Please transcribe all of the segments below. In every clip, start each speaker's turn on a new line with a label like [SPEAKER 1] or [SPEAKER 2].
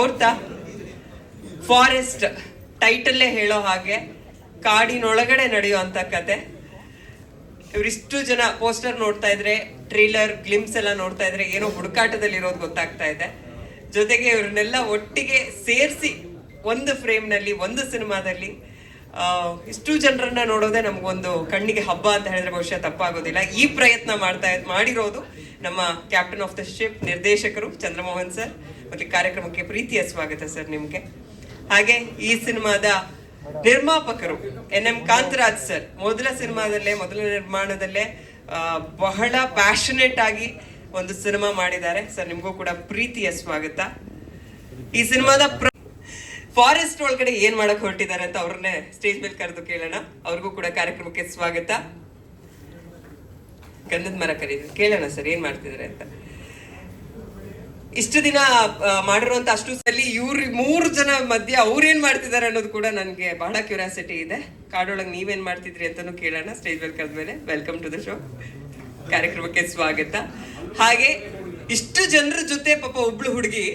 [SPEAKER 1] ನೋಡ್ತಾ ಫಾರೆಸ್ಟ್ ಟೈಟಲ್ಲೇ ಹೇಳೋ ಹಾಗೆ ಕಾಡಿನೊಳಗಡೆ ನಡೆಯುವಂತ ಕತೆ. ಇವರಿಷ್ಟು ಜನ ಪೋಸ್ಟರ್ ನೋಡ್ತಾ ಇದ್ರೆ, ಟ್ರೇಲರ್ ಗ್ಲಿಮ್ಸ್ ಎಲ್ಲ ನೋಡ್ತಾ ಇದ್ರೆ ಏನೋ ಹುಡುಕಾಟದಲ್ಲಿ ಇರೋದು ಗೊತ್ತಾಗ್ತಾ ಇದೆ. ಜೊತೆಗೆ ಇವ್ರನ್ನೆಲ್ಲ ಒಟ್ಟಿಗೆ ಸೇರಿಸಿ ಒಂದು ಫ್ರೇಮ್ ನಲ್ಲಿ ಒಂದು ಸಿನಿಮಾದಲ್ಲಿ ಇಷ್ಟು ಜನರನ್ನ ನೋಡೋದೇ ನಮಗೊಂದು ಕಣ್ಣಿಗೆ ಹಬ್ಬ ಅಂತ ಹೇಳಿದ್ರೆ ಬಹುಶಃ ತಪ್ಪಾಗೋದಿಲ್ಲ. ಈ ಪ್ರಯತ್ನ ಮಾಡಿರೋದು ನಮ್ಮ ಕ್ಯಾಪ್ಟನ್ ಆಫ್ ದ ಶಿಪ್ ನಿರ್ದೇಶಕರು ಚಂದ್ರಮೋಹನ್ ಸರ್. ಮತ್ತೆ ಕಾರ್ಯಕ್ರಮಕ್ಕೆ ಪ್ರೀತಿಯ ಸ್ವಾಗತ ಸರ್ ನಿಮ್ಗೆ. ಹಾಗೆ ಈ ಸಿನಿಮಾದ ನಿರ್ಮಾಪಕರು NM ಕಾಂತರಾಜ್ ಸರ್. ಮೊದಲ ನಿರ್ಮಾಣದಲ್ಲೇ ಬಹಳ ಪ್ಯಾಷನೇಟ್ ಆಗಿ ಒಂದು ಸಿನಿಮಾ ಮಾಡಿದ್ದಾರೆ ಸರ್. ನಿಮ್ಗೂ ಕೂಡ ಪ್ರೀತಿಯ ಸ್ವಾಗತ. ಈ ಸಿನಿಮಾದ ಫಾರೆಸ್ಟ್ ಒಳಗಡೆ ಏನ್ ಮಾಡಕ್ ಹೊರಟಿದ್ದಾರೆ ಅಂತ ಅವ್ರನ್ನೇ ಸ್ಟೇಜ್ ಮೇಲೆ ಕರೆದು ಕೇಳೋಣ. ಅವ್ರಿಗೂ ಕೂಡ ಕಾರ್ಯಕ್ರಮಕ್ಕೆ ಸ್ವಾಗತ. ಗಂಧದ ಮರ ಕರೀತಾರೆ, ಕೇಳೋಣ ಸರ್ ಏನ್ ಮಾಡ್ತಿದ್ದಾರೆ ಅಂತ. ಇಷ್ಟು ದಿನ ಮಾಡಿರುವಂತ ಅಷ್ಟು ಸಲ ಇವ್ರು 3 ಜನ ಮಧ್ಯೆ ಅವ್ರೇನ್ ಮಾಡ್ತಿದ್ದಾರೆ ಅನ್ನೋದು ಕೂಡ ನನ್ಗೆ ಬಹಳ ಕ್ಯೂರಿಯಾಸಿಟಿ ಇದೆ. ಕಾಡೊಳಗೆ ನೀವೇನ್ ಮಾಡ್ತಿದ್ರಿ ಅಂತಾನು ಕೇಳೋಣ ಸ್ಟೇಜ್ ಮೇಲೆ ಕರೆದ್ಮೇಲೆ. ವೆಲ್ಕಮ್ ಟು ದ ಶೋ, ಕಾರ್ಯಕ್ರಮಕ್ಕೆ ಸ್ವಾಗತ. ಹಾಗೆ ಇಷ್ಟು ಜನರ ಜೊತೆ ಪಾಪ ಒಬ್ಳು ಹುಡುಗಿ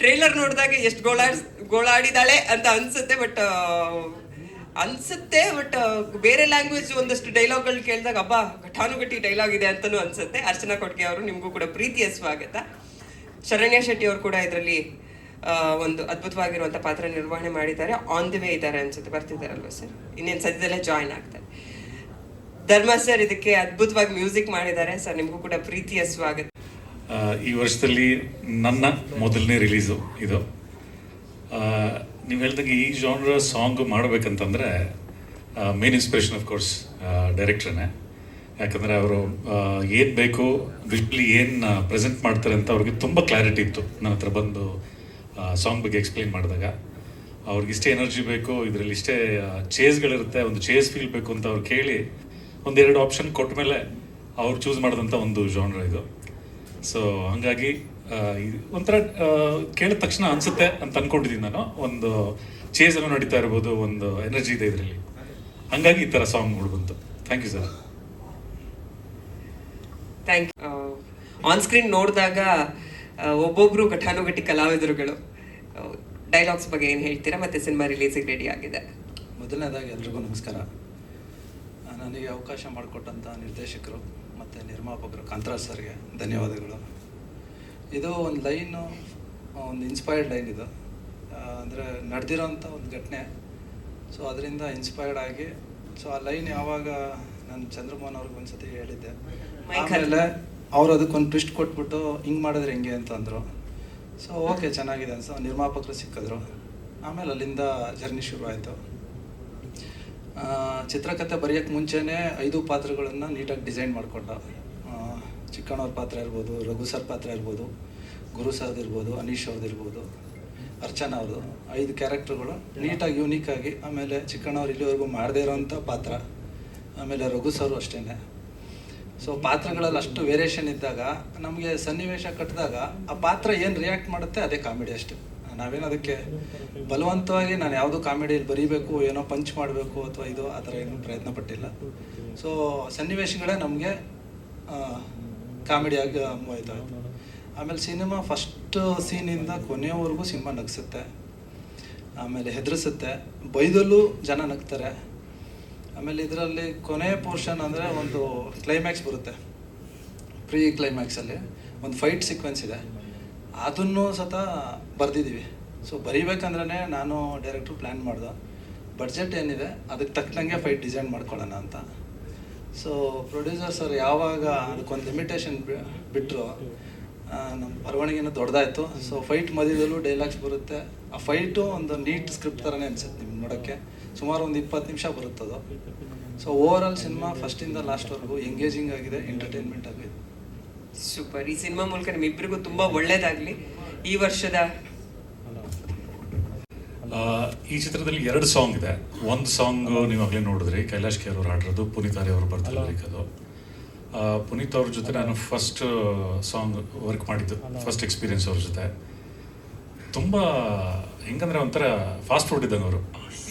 [SPEAKER 1] ಟ್ರೇಲರ್ ನೋಡಿದಾಗ ಎಷ್ಟು ಗೋಳಾಡಿದಾಳೆ ಅಂತ ಅನ್ಸುತ್ತೆ. ಬಟ್ ಬೇರೆ ಲ್ಯಾಂಗ್ವೇಜ್ ಒಂದಷ್ಟು ಡೈಲಾಗ್ಗಳು ಕೇಳಿದಾಗ ಹಬ್ಬ ಘಟಾನುಘಟಿ ಡೈಲಾಗ್ ಇದೆ ಅಂತಾನು ಅನ್ಸುತ್ತೆ. ಅರ್ಚನಾ ಕೊಟ್ಗೆ ಅವರು, ನಿಮ್ಗೂ ಕೂಡ ಪ್ರೀತಿಯ ಸ್ವಾಗತ. ಶರಣ್ಯ ಶೆಟ್ಟಿ ಅವರು ಕೂಡ ಇದರಲ್ಲಿ ಒಂದು ಅದ್ಭುತವಾಗಿರುವಂತ ಪಾತ್ರ ನಿರ್ವಹಣೆ ಮಾಡಿದ್ದಾರೆ. ಆನ್ ದಿ ವೇ ಇದ್ದಾರೆ ಅನ್ಸುತ್ತೆ, ಬರ್ತಿದ್ದಾರಲ್ವ ಸರ್, ಇನ್ನೇನು ಸದ್ಯದಲ್ಲೇ ಜಾಯಿನ್ ಆಗ್ತಾರೆ. ಧರ್ಮ ಸರ್ ಇದಕ್ಕೆ ಅದ್ಭುತವಾಗಿ ಮ್ಯೂಸಿಕ್ ಮಾಡಿದ್ದಾರೆ ಸರ್. ನಿಮ್ಗೂ ಕೂಡ ಪ್ರೀತಿಯ ಸ್ವಾಗತ.
[SPEAKER 2] ಈ ವರ್ಷದಲ್ಲಿ ನನ್ನ ಮೊದಲನೇ ರಿಲೀಸು ಇದು. ನೀವು ಹೇಳ್ದಂಗೆ ಈ ಜಾನ್ರ ಸಾಂಗ್ ಮಾಡಬೇಕಂತಂದರೆ ಮೇನ್ ಇನ್ಸ್ಪಿರೇಷನ್ ಆಫ್ ಕೋರ್ಸ್ ಡೈರೆಕ್ಟ್ರನ್ನೇ. ಯಾಕಂದರೆ ಅವರು ಏನು ಬೇಕು, ವಿಷ್ಲಿ ಏನು ಪ್ರೆಸೆಂಟ್ ಮಾಡ್ತಾರೆ ಅಂತ ಅವ್ರಿಗೆ ತುಂಬ ಕ್ಲಾರಿಟಿ ಇತ್ತು. ನನ್ನ ಹತ್ರ ಬಂದು ಸಾಂಗ್ ಬಗ್ಗೆ ಎಕ್ಸ್ಪ್ಲೈನ್ ಮಾಡಿದಾಗ ಅವ್ರಿಗೆ ಇಷ್ಟೇ ಎನರ್ಜಿ ಬೇಕು, ಇದರಲ್ಲಿ ಇಷ್ಟೇ ಚೇಸ್ಗಳಿರುತ್ತೆ, ಒಂದು ಚೇಸ್ ಫೀಲ್ ಬೇಕು ಅಂತ ಅವ್ರು ಕೇಳಿ 1-2 ಆಪ್ಷನ್ ಕೊಟ್ಟ ಮೇಲೆ ಅವ್ರು ಚೂಸ್ ಮಾಡಿದಂಥ ಒಂದು ಜಾನ್ರ ಇದು. ಸೊ ಹಾಗಾಗಿ ಒಂಥರ ಕೇಳಿದ ತಕ್ಷಣ ಅನಿಸುತ್ತೆ ಅಂತ ಅಂದ್ಕೊಂಡಿದ್ದೀನಿ ನಾನು. ಒಂದು ಚೇಸನ್ನು ನಡೀತಾ ಇರ್ಬೋದು, ಒಂದು ಎನರ್ಜಿ ಇದೆ ಇದರಲ್ಲಿ. ಹಂಗಾಗಿ ಈ ಥರ ಸಾಂಗ್ಗಳು ಬಂತು. Thank you sir.
[SPEAKER 1] Thank you. On screen ನೋಡಿದಾಗ ಒಬ್ಬೊಬ್ರು ಘಟಾನುಘಟಿ ಕಲಾವಿದರುಗಳು. ಡೈಲಾಗ್ಸ್ ಬಗ್ಗೆ ಏನು ಹೇಳ್ತೀರಾ? ಮತ್ತೆ ಸಿನಿಮಾ ರಿಲೀಸಿಗೆ ರೆಡಿ ಆಗಿದೆ.
[SPEAKER 3] ಮೊದಲನೇದಾಗಿ ಎಲ್ರಿಗೂ ನಮಸ್ಕಾರ. ನನಗೆ ಅವಕಾಶ ಮಾಡಿಕೊಟ್ಟಂಥ ನಿರ್ದೇಶಕರು ಮತ್ತು ನಿರ್ಮಾಪಕರು ಕಾಂತರಾಜ್ ಸರ್ಗೆ ಧನ್ಯವಾದಗಳು. ಇದು ಒಂದು ಲೈನು, ಒಂದು ಇನ್ಸ್ಪೈರ್ಡ್ ಲೈನ್ ಇದು. ಅಂದರೆ ನಡೆದಿರೋಂಥ ಒಂದು ಘಟನೆ. ಸೊ ಅದರಿಂದ ಇನ್ಸ್ಪೈರ್ಡ್ ಆಗಿ, ಸೊ ಆ ಲೈನ್ ಯಾವಾಗ ನಾನು ಚಂದ್ರಮೋಹನ್ ಅವ್ರಿಗೆ ಒಂದ್ಸತಿ ಹೇಳಿದ್ದೆ, ಆಮೇಲೆ ಅವ್ರು ಅದಕ್ಕೊಂದು ಟ್ವಿಸ್ಟ್ ಕೊಟ್ಬಿಟ್ಟು ಹಿಂಗೆ ಮಾಡಿದ್ರೆ ಹೆಂಗೆ ಅಂತಂದರು. ಸೊ ಓಕೆ ಚೆನ್ನಾಗಿದೆ ಅನ್ಸೋ ನಿರ್ಮಾಪಕರು ಸಿಕ್ಕಿದ್ರು. ಆಮೇಲೆ ಅಲ್ಲಿಂದ ಜರ್ನಿ ಶುರು ಆಯಿತು. ಚಿತ್ರಕಥೆ ಬರೆಯೋಕ್ಕೆ ಮುಂಚೆನೇ 5 ಪಾತ್ರಗಳನ್ನು ನೀಟಾಗಿ ಡಿಸೈನ್ ಮಾಡಿಕೊಂಡ. ಚಿಕ್ಕಣ್ಣವ್ರ ಪಾತ್ರ ಇರ್ಬೋದು, ರಘು ಸರ್ ಪಾತ್ರ ಇರ್ಬೋದು, ಗುರು ಸರ್ದು ಇರ್ಬೋದು, ಅನೀಶ್ ಅವ್ರದ್ದು ಇರ್ಬೋದು, ಅರ್ಚನಾ ಅವ್ರದ್ದು 5 ಕ್ಯಾರೆಕ್ಟರ್ಗಳು ನೀಟಾಗಿ ಯೂನಿಕ್ಕಾಗಿ. ಆಮೇಲೆ ಚಿಕ್ಕಣ್ಣವ್ರು ಇಲ್ಲಿವರೆಗೂ ಮಾಡದೇ ಇರೋವಂಥ ಪಾತ್ರ. ಆಮೇಲೆ ರಘು ಸರು ಅಷ್ಟೇ. ಸೊ ಪಾತ್ರಗಳಲ್ಲಿ ಅಷ್ಟು ವೇರಿಯೇಷನ್ ಇದ್ದಾಗ ನಮಗೆ ಸನ್ನಿವೇಶ ಕಟ್ಟಿದಾಗ ಆ ಪಾತ್ರ ಏನು ರಿಯಾಕ್ಟ್ ಮಾಡುತ್ತೆ ಅದೇ ಕಾಮಿಡಿ ಅಷ್ಟೇ. ನಾವೇನು ಅದಕ್ಕೆ ಬಲವಂತವಾಗಿ ನಾನು ಯಾವುದೋ ಕಾಮಿಡಿಯಲ್ಲಿ ಬರೀಬೇಕು, ಏನೋ ಪಂಚ್ ಮಾಡಬೇಕು ಅಥವಾ ಇದು ಆ ಥರ ಏನೂ ಪ್ರಯತ್ನ ಪಟ್ಟಿಲ್ಲ. ಸೊ ಸನ್ನಿವೇಶಗಳೇ ನಮಗೆ ಕಾಮಿಡಿಯಾಗಿ ಹೋಯ್ತು. ಆಮೇಲೆ ಸಿನಿಮಾ ಫಸ್ಟ್ ಸೀನಿಂದ ಕೊನೆಯವರೆಗೂ ಸಿನಿಮಾ ನಗಿಸುತ್ತೆ, ಆಮೇಲೆ ಹೆದರಿಸುತ್ತೆ, ಬೈದಲ್ಲೂ ಜನ ನಗ್ತಾರೆ. ಆಮೇಲೆ ಇದರಲ್ಲಿ ಕೊನೆಯ ಪೋರ್ಷನ್ ಅಂದರೆ ಒಂದು ಕ್ಲೈಮ್ಯಾಕ್ಸ್ ಬರುತ್ತೆ. ಪ್ರೀ ಕ್ಲೈಮ್ಯಾಕ್ಸಲ್ಲಿ ಒಂದು ಫೈಟ್ ಸೀಕ್ವೆನ್ಸ್ ಇದೆ, ಅದನ್ನು ಸತ ಬರೆದಿದ್ದೀವಿ. ಸೊ ಬರೀಬೇಕಂದ್ರೆ ನಾನು ಡೈರೆಕ್ಟ್ರು ಪ್ಲ್ಯಾನ್ ಮಾಡ್ದೆ, ಬಡ್ಜೆಟ್ ಏನಿದೆ ಅದಕ್ಕೆ ತಕ್ಕನಂಗೆ ಫೈಟ್ ಡಿಸೈನ್ ಮಾಡ್ಕೊಳ್ಳೋಣ ಅಂತ. ಸೊ ಪ್ರೊಡ್ಯೂಸರ್ ಸರ್ ಯಾವಾಗ ಅದಕ್ಕೊಂದು ಲಿಮಿಟೇಷನ್ ಬಿಟ್ಟರು, ನಮ್ಮ ಬರವಣಿಗೆನೂ ದೊಡ್ಡದಾಯಿತು. ಸೊ ಫೈಟ್ ಮಧ್ಯದಲ್ಲೂ ಡೈಲಾಗ್ಸ್ ಬರುತ್ತೆ. ಆ ಫೈಟು ಒಂದು ನೀಟ್ ಸ್ಕ್ರಿಪ್ಟ್ ಥರನೇ ಅನ್ಸುತ್ತೆ ನಿಮ್ಗೆ ನೋಡೋಕ್ಕೆ. ಸುಮಾರು ಒಂದು 20 ನಿಮಿಷ ಬರುತ್ತದು. ಸೊ ಓವರ್ ಆಲ್ ಸಿನಿಮಾ ಫಸ್ಟಿಂದ ಲಾಸ್ಟ್ವರೆಗೂ ಎಂಗೇಜಿಂಗ್ ಆಗಿದೆ, ಎಂಟರ್ಟೈನ್ಮೆಂಟ್ ಆಗಿದೆ.
[SPEAKER 1] ಸೂಪರ್. ಈ ಸಿನಿಮಾ ಮೂಲಕ ನಿಮ್ಮಿಬ್ಬರಿಗೂ ತುಂಬ ಒಳ್ಳೇದಾಗಲಿ. ಈ ವರ್ಷದ
[SPEAKER 2] ಈ ಚಿತ್ರದಲ್ಲಿ 2 ಸಾಂಗ್ ಇದೆ. ಒಂದು ಸಾಂಗ್ ನೀವಾಗಲೇ ನೋಡಿದ್ರಿ, ಕೈಲಾಶ್ ಖೇರ್ ಅವರು ಹಾಡಿರೋದು, ಪುನೀತ್ ಆರ್ಯ ಅವರು ಬರ್ತಿರೋದು. ಪುನೀತ್ ಅವ್ರ ಜೊತೆ ನಾನು ಫಸ್ಟ್ ಸಾಂಗ್ ವರ್ಕ್ ಮಾಡಿದ್ದು, ಫಸ್ಟ್ ಎಕ್ಸ್ಪೀರಿಯನ್ಸ್ ಅವ್ರ ಜೊತೆ. ತುಂಬ ಹೆಂಗಂದ್ರೆ ಒಂಥರ ಫಾಸ್ಟ್ ಫುಡ್ ಇದ್ದಂಗೆ ಅವರು,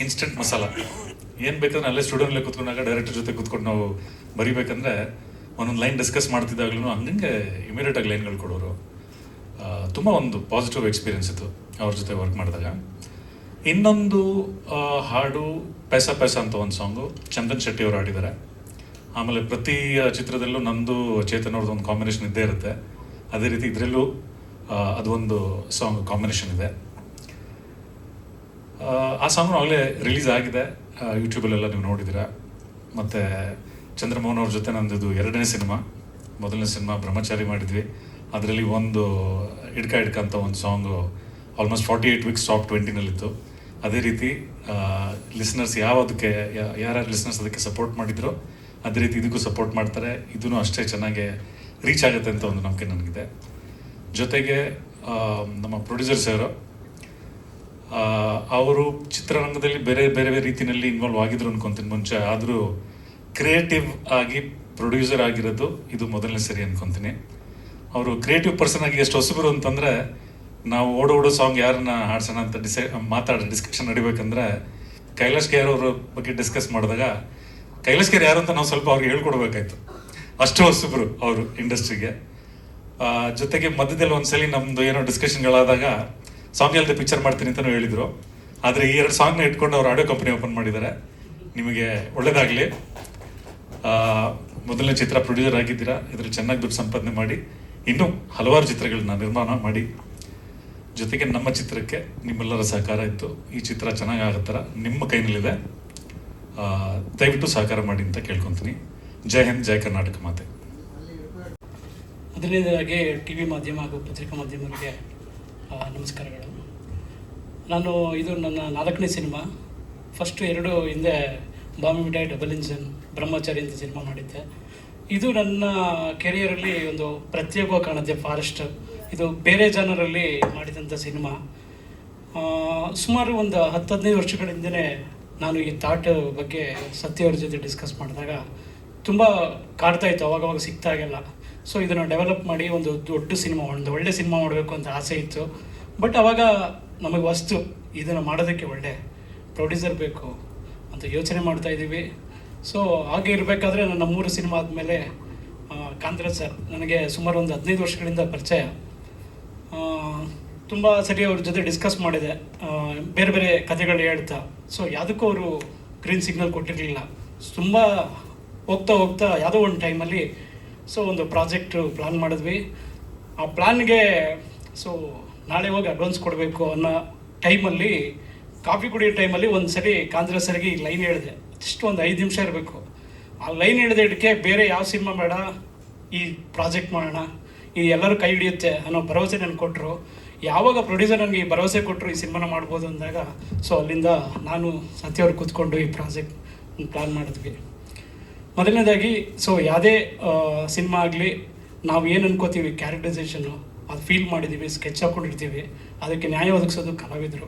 [SPEAKER 2] ಇನ್ಸ್ಟೆಂಟ್ ಮಸಾಲ. ಏನು ಬೇಕಂದ್ರೆ ಅಲ್ಲೇ ಸ್ಟುಡಿಯೋನಲ್ಲೇ ಕೂತ್ಕೊಂಡಾಗ ಡೈರೆಕ್ಟರ್ ಜೊತೆ ಕೂತ್ಕೊಂಡು ನಾವು ಬರಿಬೇಕಂದ್ರೆ ಒಂದೊಂದು ಲೈನ್ ಡಿಸ್ಕಸ್ ಮಾಡ್ತಿದ್ದಾಗ್ಲೂ ಹಂಗೆ ಇಮಿಡಿಯೇಟಾಗಿ ಲೈನ್ಗಳು ಕೊಡೋರು. ತುಂಬ ಒಂದು ಪಾಸಿಟಿವ್ ಎಕ್ಸ್ಪೀರಿಯನ್ಸ್ ಇತ್ತು ಅವ್ರ ಜೊತೆ ವರ್ಕ್ ಮಾಡಿದಾಗ. ಇನ್ನೊಂದು ಹಾಡು ಪೈಸಾ ಪೈಸಾ ಅಂತ ಒಂದು ಸಾಂಗು ಚಂದನ್ ಶೆಟ್ಟಿ ಅವರು ಹಾಡಿದ್ದಾರೆ. ಆಮೇಲೆ ಪ್ರತಿ ಚಿತ್ರದಲ್ಲೂ ನಂದು ಚೇತನ್ ಅವ್ರದ್ದು ಒಂದು ಕಾಂಬಿನೇಷನ್ ಇದ್ದೇ ಇರುತ್ತೆ. ಅದೇ ರೀತಿ ಇದರಲ್ಲೂ ಅದೊಂದು ಸಾಂಗ್ ಕಾಂಬಿನೇಷನ್ ಇದೆ. ಆ ಸಾಂಗ್ನು ಆಗಲೇ ರಿಲೀಸ್ ಆಗಿದೆ, ಯೂಟ್ಯೂಬಲ್ಲೆಲ್ಲ ನೀವು ನೋಡಿದ್ದೀರಾ. ಮತ್ತು ಚಂದ್ರಮೋಹನ್ ಅವ್ರ ಜೊತೆ ನಂದು ಎರಡನೇ ಸಿನಿಮಾ, ಮೊದಲನೇ ಸಿನಿಮಾ ಬ್ರಹ್ಮಚಾರಿ ಮಾಡಿದ್ವಿ. ಅದರಲ್ಲಿ ಒಂದು ಹಿಡ್ಕ ಅಂತ ಒಂದು ಸಾಂಗು ಆಲ್ಮೋಸ್ಟ್ 48 ವೀಕ್ಸ್ ಟಾಪ್ 20ನಲ್ಲಿತ್ತು. ಅದೇ ರೀತಿ ಲಿಸ್ನರ್ಸ್ ಯಾವುದಕ್ಕೆ ಯಾರ್ಯಾರು ಲಿಸ್ನರ್ಸ್ ಅದಕ್ಕೆ ಸಪೋರ್ಟ್ ಮಾಡಿದ್ರು ಅದೇ ರೀತಿ ಇದಕ್ಕೂ ಸಪೋರ್ಟ್ ಮಾಡ್ತಾರೆ. ಇದೂ ಅಷ್ಟೇ ಚೆನ್ನಾಗಿ ರೀಚ್ ಆಗುತ್ತೆ ಅಂತ ಒಂದು ನಂಬಿಕೆ ನನಗಿದೆ. ಜೊತೆಗೆ ನಮ್ಮ ಪ್ರೊಡ್ಯೂಸರ್ಸ್ ಅವರು ಚಿತ್ರರಂಗದಲ್ಲಿ ಬೇರೆ ಬೇರೆ ರೀತಿಯಲ್ಲಿ ಇನ್ವಾಲ್ವ್ ಆಗಿದ್ರು ಅನ್ಕೊತೀನಿ ಮುಂಚೆ. ಆದರೂ ಕ್ರಿಯೇಟಿವ್ ಆಗಿ ಪ್ರೊಡ್ಯೂಸರ್ ಆಗಿರೋದು ಇದು ಮೊದಲನೇ ಸರಿ ಅನ್ಕೊತೀನಿ. ಅವರು ಕ್ರಿಯೇಟಿವ್ ಪರ್ಸನ್ ಆಗಿ ಎಷ್ಟು ಹೊಸಬರು ಅಂತಂದರೆ, ನಾವು ಓಡೋ ಸಾಂಗ್ ಯಾರನ್ನ ಹಾಡ್ಸೋಣ ಅಂತ ಡಿಸ್ಕಷನ್ ನಡಿಬೇಕಂದ್ರೆ ಕೈಲಾಶ್ ಖೇರ್ ಅವ್ರ ಬಗ್ಗೆ ಡಿಸ್ಕಸ್ ಮಾಡಿದಾಗ ಕೈಲಾಶ್ ಖೇರ್ ಯಾರು ಅಂತ ನಾವು ಸ್ವಲ್ಪ ಅವ್ರಿಗೆ ಹೇಳ್ಕೊಡ್ಬೇಕಾಯ್ತು. ಅಷ್ಟು ಹೊಸಬರು ಅವರು ಇಂಡಸ್ಟ್ರಿಗೆ. ಜೊತೆಗೆ ಮಧ್ಯದಲ್ಲಿ ಒಂದ್ಸಲಿ ನಮ್ಮದು ಏನೋ ಡಿಸ್ಕಷನ್ಗಳಾದಾಗ ಸಾಂಗ್ ಅಲ್ಲದೆ ಪಿಕ್ಚರ್ ಮಾಡ್ತೀನಿ ಅಂತಲೂ ಹೇಳಿದರು. ಆದರೆ ಈ 2 ಸಾಂಗ್ನ ಇಟ್ಕೊಂಡು ಅವ್ರು ಆಡಿಯೋ ಕಂಪನಿ ಓಪನ್ ಮಾಡಿದ್ದಾರೆ. ನಿಮಗೆ ಒಳ್ಳೇದಾಗಲಿ. ಮೊದಲನೇ ಚಿತ್ರ ಪ್ರೊಡ್ಯೂಸರ್ ಆಗಿದ್ದೀರಾ, ಇದರಲ್ಲಿ ಚೆನ್ನಾಗಿ ದುಡ್ಡು ಸಂಪಾದನೆ ಮಾಡಿ ಇನ್ನೂ ಹಲವಾರು ಚಿತ್ರಗಳನ್ನ ನಿರ್ಮಾಣ ಮಾಡಿ. ಜೊತೆಗೆ ನಮ್ಮ ಚಿತ್ರಕ್ಕೆ ನಿಮ್ಮೆಲ್ಲರ ಸಹಕಾರ ಇತ್ತು. ಈ ಚಿತ್ರ ಚೆನ್ನಾಗಿ ಆಗೋ ಥರ ನಿಮ್ಮ ಕೈನಲ್ಲಿದೆ, ದಯವಿಟ್ಟು ಸಹಕಾರ ಮಾಡಿ ಅಂತ ಕೇಳ್ಕೊತೀನಿ. ಜೈ ಹಿಂದ್, ಜೈ ಕರ್ನಾಟಕ ಮಾತೆ.
[SPEAKER 4] ಮೊದಲನೇದಾಗಿ ಟಿ ವಿ ಮಾಧ್ಯಮ ಹಾಗೂ ಪತ್ರಿಕಾ ಮಾಧ್ಯಮರಿಗೆ ನಮಸ್ಕಾರಗಳು. ಇದು ನನ್ನ 4ನೇ ಸಿನಿಮಾ. ಫಸ್ಟು 2 ಹಿಂದೆ ಬಾಂಬೆ ಮಿಠಾಯಿ, ಡಬಲ್ ಇಂಜನ್, ಬ್ರಹ್ಮಚಾರಿ ಅಂತ ಸಿನಿಮಾ ಮಾಡಿದ್ದೆ. ಇದು ನನ್ನ ಕೆರಿಯರಲ್ಲಿ ಒಂದು ಪ್ರತ್ಯೇಕವಾಗಿ ಕಾಣುತ್ತೆ. ಫಾರೆಸ್ಟ್ ಇದು ಬೇರೆ ಜನರಲ್ಲಿ ಮಾಡಿದಂಥ ಸಿನಿಮಾ. ಸುಮಾರು ಒಂದು 10-15 ವರ್ಷಗಳ ಹಿಂದೆ ನಾನು ಈ ಥಾಟ್ ಬಗ್ಗೆ ಸತ್ಯವ್ರ ಜೊತೆ ಡಿಸ್ಕಸ್ ಮಾಡಿದಾಗ ತುಂಬ ಕಾಡ್ತಾಯಿತ್ತು, ಅವಾಗವಾಗ ಸಿಗ್ತಾಗೆಲ್ಲ. ಸೊ ಇದನ್ನು ಡೆವಲಪ್ ಮಾಡಿ ಒಂದು ದೊಡ್ಡ ಸಿನಿಮಾ, ಒಂದು ಒಳ್ಳೆ ಸಿನಿಮಾ ಮಾಡಬೇಕು ಅಂತ ಆಸೆ ಇತ್ತು. ಬಟ್ ಅವಾಗ ನಮಗೆ ಇದನ್ನು ಮಾಡೋದಕ್ಕೆ ಒಳ್ಳೆ ಪ್ರೊಡ್ಯೂಸರ್ ಬೇಕು ಅಂತ ಯೋಚನೆ ಮಾಡ್ತಾಯಿದ್ದೀವಿ. ಸೊ ಹಾಗೆ ಇರಬೇಕಾದ್ರೆ ನನ್ನ 3 ಸಿನಿಮಾ ಆದಮೇಲೆ ಕಾಂತರಾಜ್ ಸರ್ ನನಗೆ ಸುಮಾರು ಒಂದು 15 ವರ್ಷಗಳಿಂದ ಪರಿಚಯ. ತುಂಬ ಸರಿ ಅವ್ರ ಜೊತೆ ಡಿಸ್ಕಸ್ ಮಾಡಿದೆ, ಬೇರೆ ಬೇರೆ ಕಥೆಗಳು ಹೇಳ್ತಾ. ಸೊ ಯಾವುದಕ್ಕೂ ಅವರು ಗ್ರೀನ್ ಸಿಗ್ನಲ್ ಕೊಟ್ಟಿರಲಿಲ್ಲ. ತುಂಬ ಹೋಗ್ತಾ ಹೋಗ್ತಾ ಯಾವುದೋ ಒಂದು ಟೈಮಲ್ಲಿ ಒಂದು ಪ್ರಾಜೆಕ್ಟ್ ಪ್ಲ್ಯಾನ್ ಮಾಡಿದ್ವಿ. ಆ ಪ್ಲ್ಯಾನ್ಗೆ ನಾಳೆ ಹೋಗಿ ಅಡ್ವಾನ್ಸ್ ಕೊಡಬೇಕು ಅನ್ನೋ ಟೈಮಲ್ಲಿ, ಕಾಫಿ ಕುಡಿಯೋ ಟೈಮಲ್ಲಿ ಒಂದು ಸರಿ ಕಾಂತರಾಜ್ ಸರ್ಗೆ ಈ ಲೈನ್ ಹೇಳಿದೆ. ಜಸ್ಟ್ ಒಂದು 5 ನಿಮಿಷ ಇರಬೇಕು. ಆ ಲೈನ್ ಹೇಳಿದಕ್ಕೆ ಬೇರೆ ಯಾವ ಸಿನಿಮಾ ಬೇಡ, ಈ ಪ್ರಾಜೆಕ್ಟ್ ಮಾಡೋಣ, ಇದು ಎಲ್ಲರೂ ಕೈ ಹಿಡಿಯುತ್ತೆ ಅನ್ನೋ ಭರವಸೆ ನನಗೆ ಕೊಟ್ಟರು. ಯಾವಾಗ ಪ್ರೊಡ್ಯೂಸರ್ ನನಗೆ ಈ ಭರವಸೆ ಕೊಟ್ಟರು ಈ ಸಿನಿಮಾನ ಮಾಡ್ಬೋದು ಅಂದಾಗ ಅಲ್ಲಿಂದ ನಾನು ಸತ್ಯವ್ರು ಕೂತ್ಕೊಂಡು ಈ ಪ್ರಾಜೆಕ್ಟ್ ಪ್ಲ್ಯಾನ್ ಮಾಡಿದ್ವಿ. ಮೊದಲನೇದಾಗಿ ಯಾವುದೇ ಸಿನಿಮಾ ಆಗಲಿ ನಾವು ಏನು ಅನ್ಕೋತೀವಿ ಕ್ಯಾರೆಕ್ಟರೈಸೇಷನ್ನು ಅದು ಫೀಲ್ ಮಾಡಿದ್ದೀವಿ, ಸ್ಕೆಚ್ ಹಾಕ್ಕೊಂಡಿರ್ತೀವಿ, ಅದಕ್ಕೆ ನ್ಯಾಯ ಒದಗಿಸೋದು ಕಲಾವಿದರು.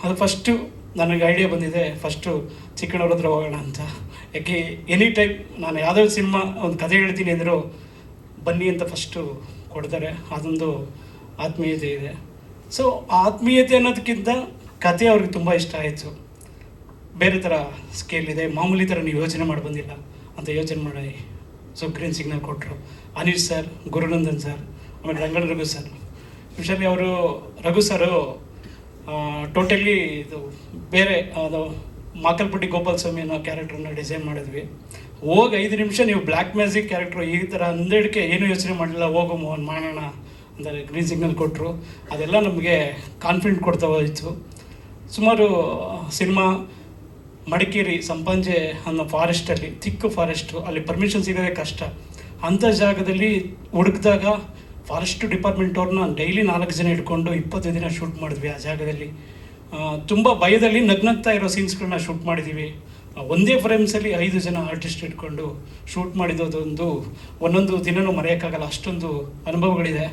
[SPEAKER 4] ಅದು ಫಸ್ಟು ನನಗೆ ಐಡಿಯಾ ಬಂದಿದೆ, ಫಸ್ಟು ಚಿಕ್ಕಣ್ಣವ್ರ ಹತ್ರ ಹೋಗೋಣ ಅಂತ. ಯಾಕೆ ಎನಿ ಟೈಮ್ ನಾನು ಯಾವುದೋ ಸಿನಿಮಾ ಒಂದು ಕಥೆ ಹೇಳ್ತೀನಿ ಅಂದರೂ ಬನ್ನಿ ಅಂತ ಫಸ್ಟು ಕೊಡ್ತಾರೆ. ಅದೊಂದು ಆತ್ಮೀಯತೆ ಇದೆ. ಆ ಆತ್ಮೀಯತೆ ಅನ್ನೋದಕ್ಕಿಂತ ಕತೆ ಅವ್ರಿಗೆ ತುಂಬ ಇಷ್ಟ ಆಯಿತು. ಬೇರೆ ಥರ ಸ್ಕೇಲ್ ಇದೆ, ಮಾಮೂಲಿ ಥರ ನೀವು ಯೋಚನೆ ಮಾಡಿ ಬಂದಿಲ್ಲ ಅಂತ ಯೋಚನೆ ಮಾಡಿ ಗ್ರೀನ್ ಸಿಗ್ನಲ್ ಕೊಟ್ಟರು. ಅನಿಲ್ ಸರ್, ಗುರುನಂದನ್ ಸರ್, ಆಮೇಲೆ ರಂಗಣ ರಘು ಸರ್. ಯೂಶಲಿ ಅವರು ರಘು ಸರು ಟೋಟಲಿ ಇದು ಬೇರೆ ಅದು ಮಾಕಲ್ಪಟ್ಟಿ ಗೋಪಾಲ ಸ್ವಾಮಿ ಅನ್ನೋ ಕ್ಯಾರೆಕ್ಟ್ರನ್ನ ಡಿಸೈನ್ ಮಾಡಿದ್ವಿ. 5 ನಿಮಿಷ ನೀವು ಬ್ಲ್ಯಾಕ್ ಮ್ಯಾಜಿಕ್ ಕ್ಯಾರೆಕ್ಟ್ರು ಈ ಥರ ಅಂದೇಳಿಕೆ ಏನೂ ಯೋಚನೆ ಮಾಡಲಿಲ್ಲ, ಹೋಗೋ ಮೋಹನ್ ಮಾಡೋಣ ಅಂದರೆ ಗ್ರೀನ್ ಸಿಗ್ನಲ್ ಕೊಟ್ಟರು. ಅದೆಲ್ಲ ನಮಗೆ ಕಾನ್ಫಿಡೆಂಟ್ ಕೊಡ್ತಾ ಹೋಯಿತು. ಸುಮಾರು ಸಿನಿಮಾ ಮಡಿಕೇರಿ ಸಂಪಾಜೆ ಅನ್ನೋ ಫಾರೆಸ್ಟಲ್ಲಿ, ತಿಕ್ಕು ಫಾರೆಸ್ಟು, ಅಲ್ಲಿ ಪರ್ಮಿಷನ್ ಸಿಗೋದೇ ಕಷ್ಟ. ಅಂಥ ಜಾಗದಲ್ಲಿ ಹುಡುಕಿದಾಗ ಫಾರೆಸ್ಟ್ ಡಿಪಾರ್ಟ್ಮೆಂಟ್ ಅವ್ರನ್ನ ಡೈಲಿ 4 ಜನ ಇಟ್ಕೊಂಡು 20 ದಿನ ಶೂಟ್ ಮಾಡಿದ್ವಿ. ಆ ಜಾಗದಲ್ಲಿ ತುಂಬ ಭಯದಲ್ಲಿ ನಗ್ನಗ್ತಾ ಇರೋ ಸೀನ್ಸ್ಗಳನ್ನ ಶೂಟ್ ಮಾಡಿದ್ದೀವಿ. ಒಂದೇ ಫ್ರೇಮ್ಸಲ್ಲಿ 5 ಜನ ಆರ್ಟಿಸ್ಟ್ ಇಟ್ಕೊಂಡು ಶೂಟ್ ಮಾಡಿದ್ದೊಂದು ಒಂದೊಂದು ದಿನವೂ ಮರೆಯೋಕ್ಕಾಗಲ್ಲ, ಅಷ್ಟೊಂದು ಅನುಭವಗಳಿದೆ.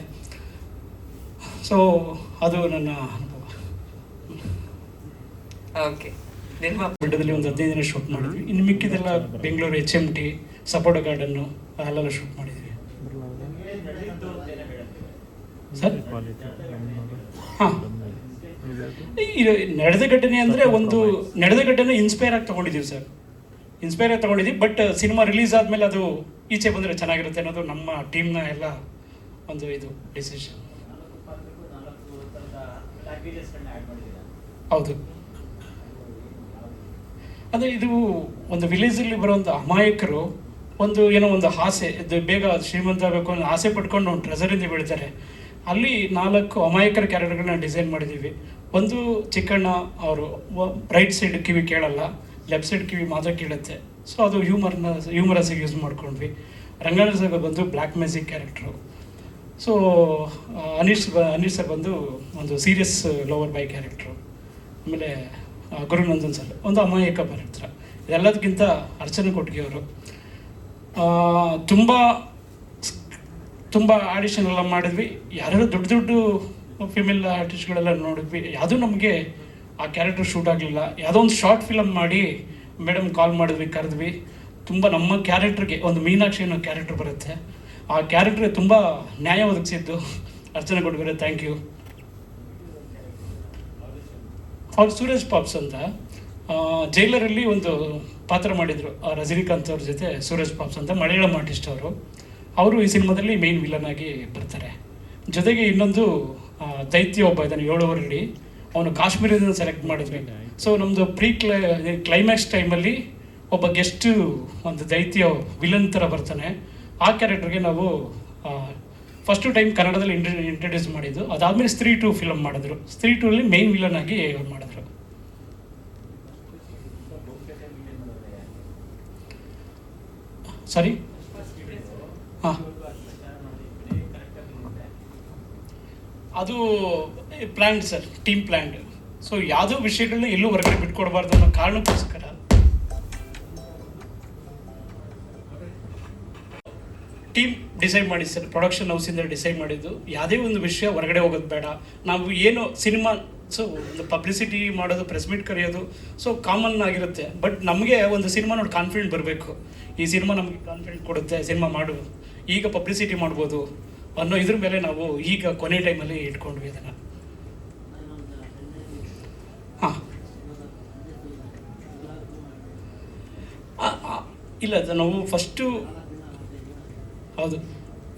[SPEAKER 4] ಅದು ನನ್ನ ಅನುಭವ.
[SPEAKER 1] ಓಕೆ,
[SPEAKER 4] ಬೆಟ್ಟದಲ್ಲಿ ಒಂದು 15 ದಿನ ಶೂಟ್ ಮಾಡಿದ್ವಿ. ಇನ್ನು ಮಿಕ್ಕಿದೆಲ್ಲ ಬೆಂಗಳೂರು HMT, ಸಪೋಟ ಗಾರ್ಡನ್ನು ಅಲ್ಲೆಲ್ಲ ಶೂಟ್ ಮಾಡಿದ್ವಿ. ಸರ್ ಹಾಂ, ಇದು ನಡೆದ ಘಟನೆ ಅಂದರೆ ನಡೆದ ಘಟನೆ ಇನ್ಸ್ಪೈರ್ ಆಗಿ ತೊಗೊಂಡಿದ್ದೀವಿ ಸರ್. ಇನ್ಸ್ಪೈರ್ ಆಗಿ ತೊಗೊಂಡಿದ್ದೀವಿ. ಬಟ್ ಸಿನಿಮಾ ರಿಲೀಸ್ ಆದಮೇಲೆ ಅದು ಈಚೆ ಬಂದರೆ ಚೆನ್ನಾಗಿರುತ್ತೆ ಅನ್ನೋದು ನಮ್ಮ ಟೀಮ್ನ ಎಲ್ಲ ಒಂದು ಡಿಸಿಷನ್. ಹೌದು. ಅದೇ ಇದು ಒಂದು ವಿಲೇಜಲ್ಲಿ ಬರುವಂಥ ಅಮಾಯಕರು ಒಂದು ಏನೋ ಒಂದು ಆಸೆ, ಇದು ಬೇಗ ಶ್ರೀಮಂತ ಆಗಬೇಕು ಅನ್ನೋ ಆಸೆ ಪಡ್ಕೊಂಡು ಒಂದು ಟ್ರೆಸರಿಂದ ಬೀಳ್ತಾರೆ. ಅಲ್ಲಿ 4 ಅಮಾಯಕರ ಕ್ಯಾರೆಕ್ಟರ್ಗಳನ್ನ ಡಿಸೈನ್ ಮಾಡಿದ್ದೀವಿ. ಒಂದು ಚಿಕ್ಕಣ್ಣ, ಅವರು ರೈಟ್ ಸೈಡ್ ಕಿವಿ ಕೇಳಲ್ಲ, ಲೆಫ್ಟ್ ಸೈಡ್ ಕಿವಿ ಮಾತ್ರ ಕೇಳುತ್ತೆ. ಸೊ ಅದು ಹ್ಯೂಮರಸ್ಸಿಗೆ ಯೂಸ್ ಮಾಡ್ಕೊಂಡ್ವಿ. ರಂಗನಾಥ್ ಸರ್ ಬಂದು black magic character. So Aneesh sir ಬಂದು ಒಂದು ಸೀರಿಯಸ್ ಲವರ್ ಬಾಯ್ ಕ್ಯಾರೆಕ್ಟ್ರು. ಆಮೇಲೆ ಗುರುನಂದನ್ ಸರ್ ಒಂದು ಅಮಾಯಕ ಪಾತ್ರ. ಇದೆಲ್ಲದಕ್ಕಿಂತ ಅರ್ಚನೆ ಕೊಟ್ಟಿಗೆ ಅವರು ತುಂಬ ಆಡಿಷನ್ ಎಲ್ಲ ಮಾಡಿದ್ವಿ. ಯಾರ್ಯಾರು ದೊಡ್ಡ ಫಿಮೇಲ್ ಆರ್ಟಿಸ್ಟ್ಗಳೆಲ್ಲ ನೋಡಿದ್ವಿ. ಯಾವುದೂ ನಮಗೆ ಆ ಕ್ಯಾರೆಕ್ಟರ್ ಶೂಟ್ ಆಗಲಿಲ್ಲ. ಯಾವುದೋ ಒಂದು ಶಾರ್ಟ್ ಫಿಲಮ್ ಮಾಡಿ ಮೇಡಮ್ ಕಾಲ್ ಮಾಡಿದ್ವಿ, ಕರೆದ್ವಿ. ತುಂಬ ನಮ್ಮ ಕ್ಯಾರೆಕ್ಟರ್ಗೆ ಒಂದು ಮೀನಾಕ್ಷಿ ಅನ್ನೋ ಕ್ಯಾರೆಕ್ಟರ್ ಬರುತ್ತೆ, ಆ ಕ್ಯಾರೆಕ್ಟ್ರಿಗೆ ತುಂಬ ನ್ಯಾಯ ಒದಗಿಸಿದ್ದು ಅರ್ಚನೆ ಕೊಟ್ಟಿದ್ದಾರೆ. Thank you. ಅವ್ರು ಸೂರಜ್ ಪಾಪ್ಸ್ ಅಂತ ಜೈಲರಲ್ಲಿ ಒಂದು ಪಾತ್ರ ಮಾಡಿದರು ರಜನಿಕಾಂತ್ ಅವ್ರ ಜೊತೆ. ಸೂರಜ್ ಪಾಪ್ಸ್ ಅಂತ ಮಲಯಾಳಂ ಆರ್ಟಿಸ್ಟ್ ಅವರು ಈ ಸಿನಿಮಾದಲ್ಲಿ ಮೇನ್ ವಿಲನ್ ಆಗಿ ಬರ್ತಾರೆ. ಜೊತೆಗೆ ಇನ್ನೊಂದು ದೈತ್ಯ ಒಬ್ಬ ಇದ್ದಾನೆ 7 ಓವರ್ ಅಡಿ, ಅವನು ಕಾಶ್ಮೀರದಿಂದ ಸೆಲೆಕ್ಟ್ ಮಾಡಿದ್ವಿ. ಸೊ ನಮ್ಮದು ಕ್ಲೈಮ್ಯಾಕ್ಸ್ ಟೈಮಲ್ಲಿ ಒಬ್ಬ ಗೆಸ್ಟು ಒಂದು ದೈತ್ಯ ವಿಲನ್ ಥರ ಬರ್ತಾನೆ. ಆ ಕ್ಯಾರೆಕ್ಟರ್ಗೆ ನಾವು ಫಸ್ಟು ಟೈಮ್ ಕನ್ನಡದಲ್ಲಿ ಇಂಟ್ರಡ್ಯೂಸ್ ಮಾಡಿದ್ದು. ಅದಾದಮೇಲೆ ಸ್ತ್ರೀ 2 ಫಿಲಮ್ ಮಾಡಿದ್ರು. ಸ್ತ್ರೀ 2ಅಲ್ಲಿ ಮೇನ್ ವಿಲನ್ ಆಗಿ ಮಾಡಿದ್ರು. ಸಾರಿ, ಹಾಂ, ಅದು planned sir, team planned. So ಯಾವುದೋ ವಿಷಯಗಳನ್ನ ಎಲ್ಲೂ ಹೊರಗಡೆ ಬಿಟ್ಕೊಡ್ಬಾರ್ದು ಅನ್ನೋ ಕಾರಣಕ್ಕೋಸ್ಕರ ಟೀಮ್ ಡಿಸೈಡ್ ಮಾಡಿ ಸರ್, ಪ್ರೊಡಕ್ಷನ್ ಹೌಸಿಂದ ಡಿಸೈಡ್ ಮಾಡಿದ್ದು. ಯಾವುದೇ ಒಂದು ವಿಷಯ ಹೊರಗಡೆ ಹೋಗೋದು ಬೇಡ. ನಾವು ಏನು ಸಿನಿಮಾ, ಸೊ ಒಂದು ಪಬ್ಲಿಸಿಟಿ ಮಾಡೋದು, ಪ್ರೆಸ್ ಮೀಟ್ ಕರೆಯೋದು, ಸೊ ಕಾಮನ್ ಆಗಿರುತ್ತೆ. ಬಟ್ ನಮಗೆ ಒಂದು ಸಿನಿಮಾ ನೋಡಿ ಕಾನ್ಫಿಡೆಂಟ್ ಬರಬೇಕು. ಈ ಸಿನಿಮಾ ನಮಗೆ ಕಾನ್ಫಿಡೆಂಟ್ ಕೊಡುತ್ತೆ, ಸಿನಿಮಾ ಮಾಡು, ಈಗ ಪಬ್ಲಿಸಿಟಿ ಮಾಡ್ಬೋದು ಅನ್ನೋ ಇದ್ರ ಮೇಲೆ ನಾವು ಈಗ ಕೊನೆ ಟೈಮಲ್ಲಿ ಇಟ್ಕೊಂಡ್ವಿ ಅದನ್ನು. ಹಾಂ, ಇಲ್ಲ, ಅದು ನಾವು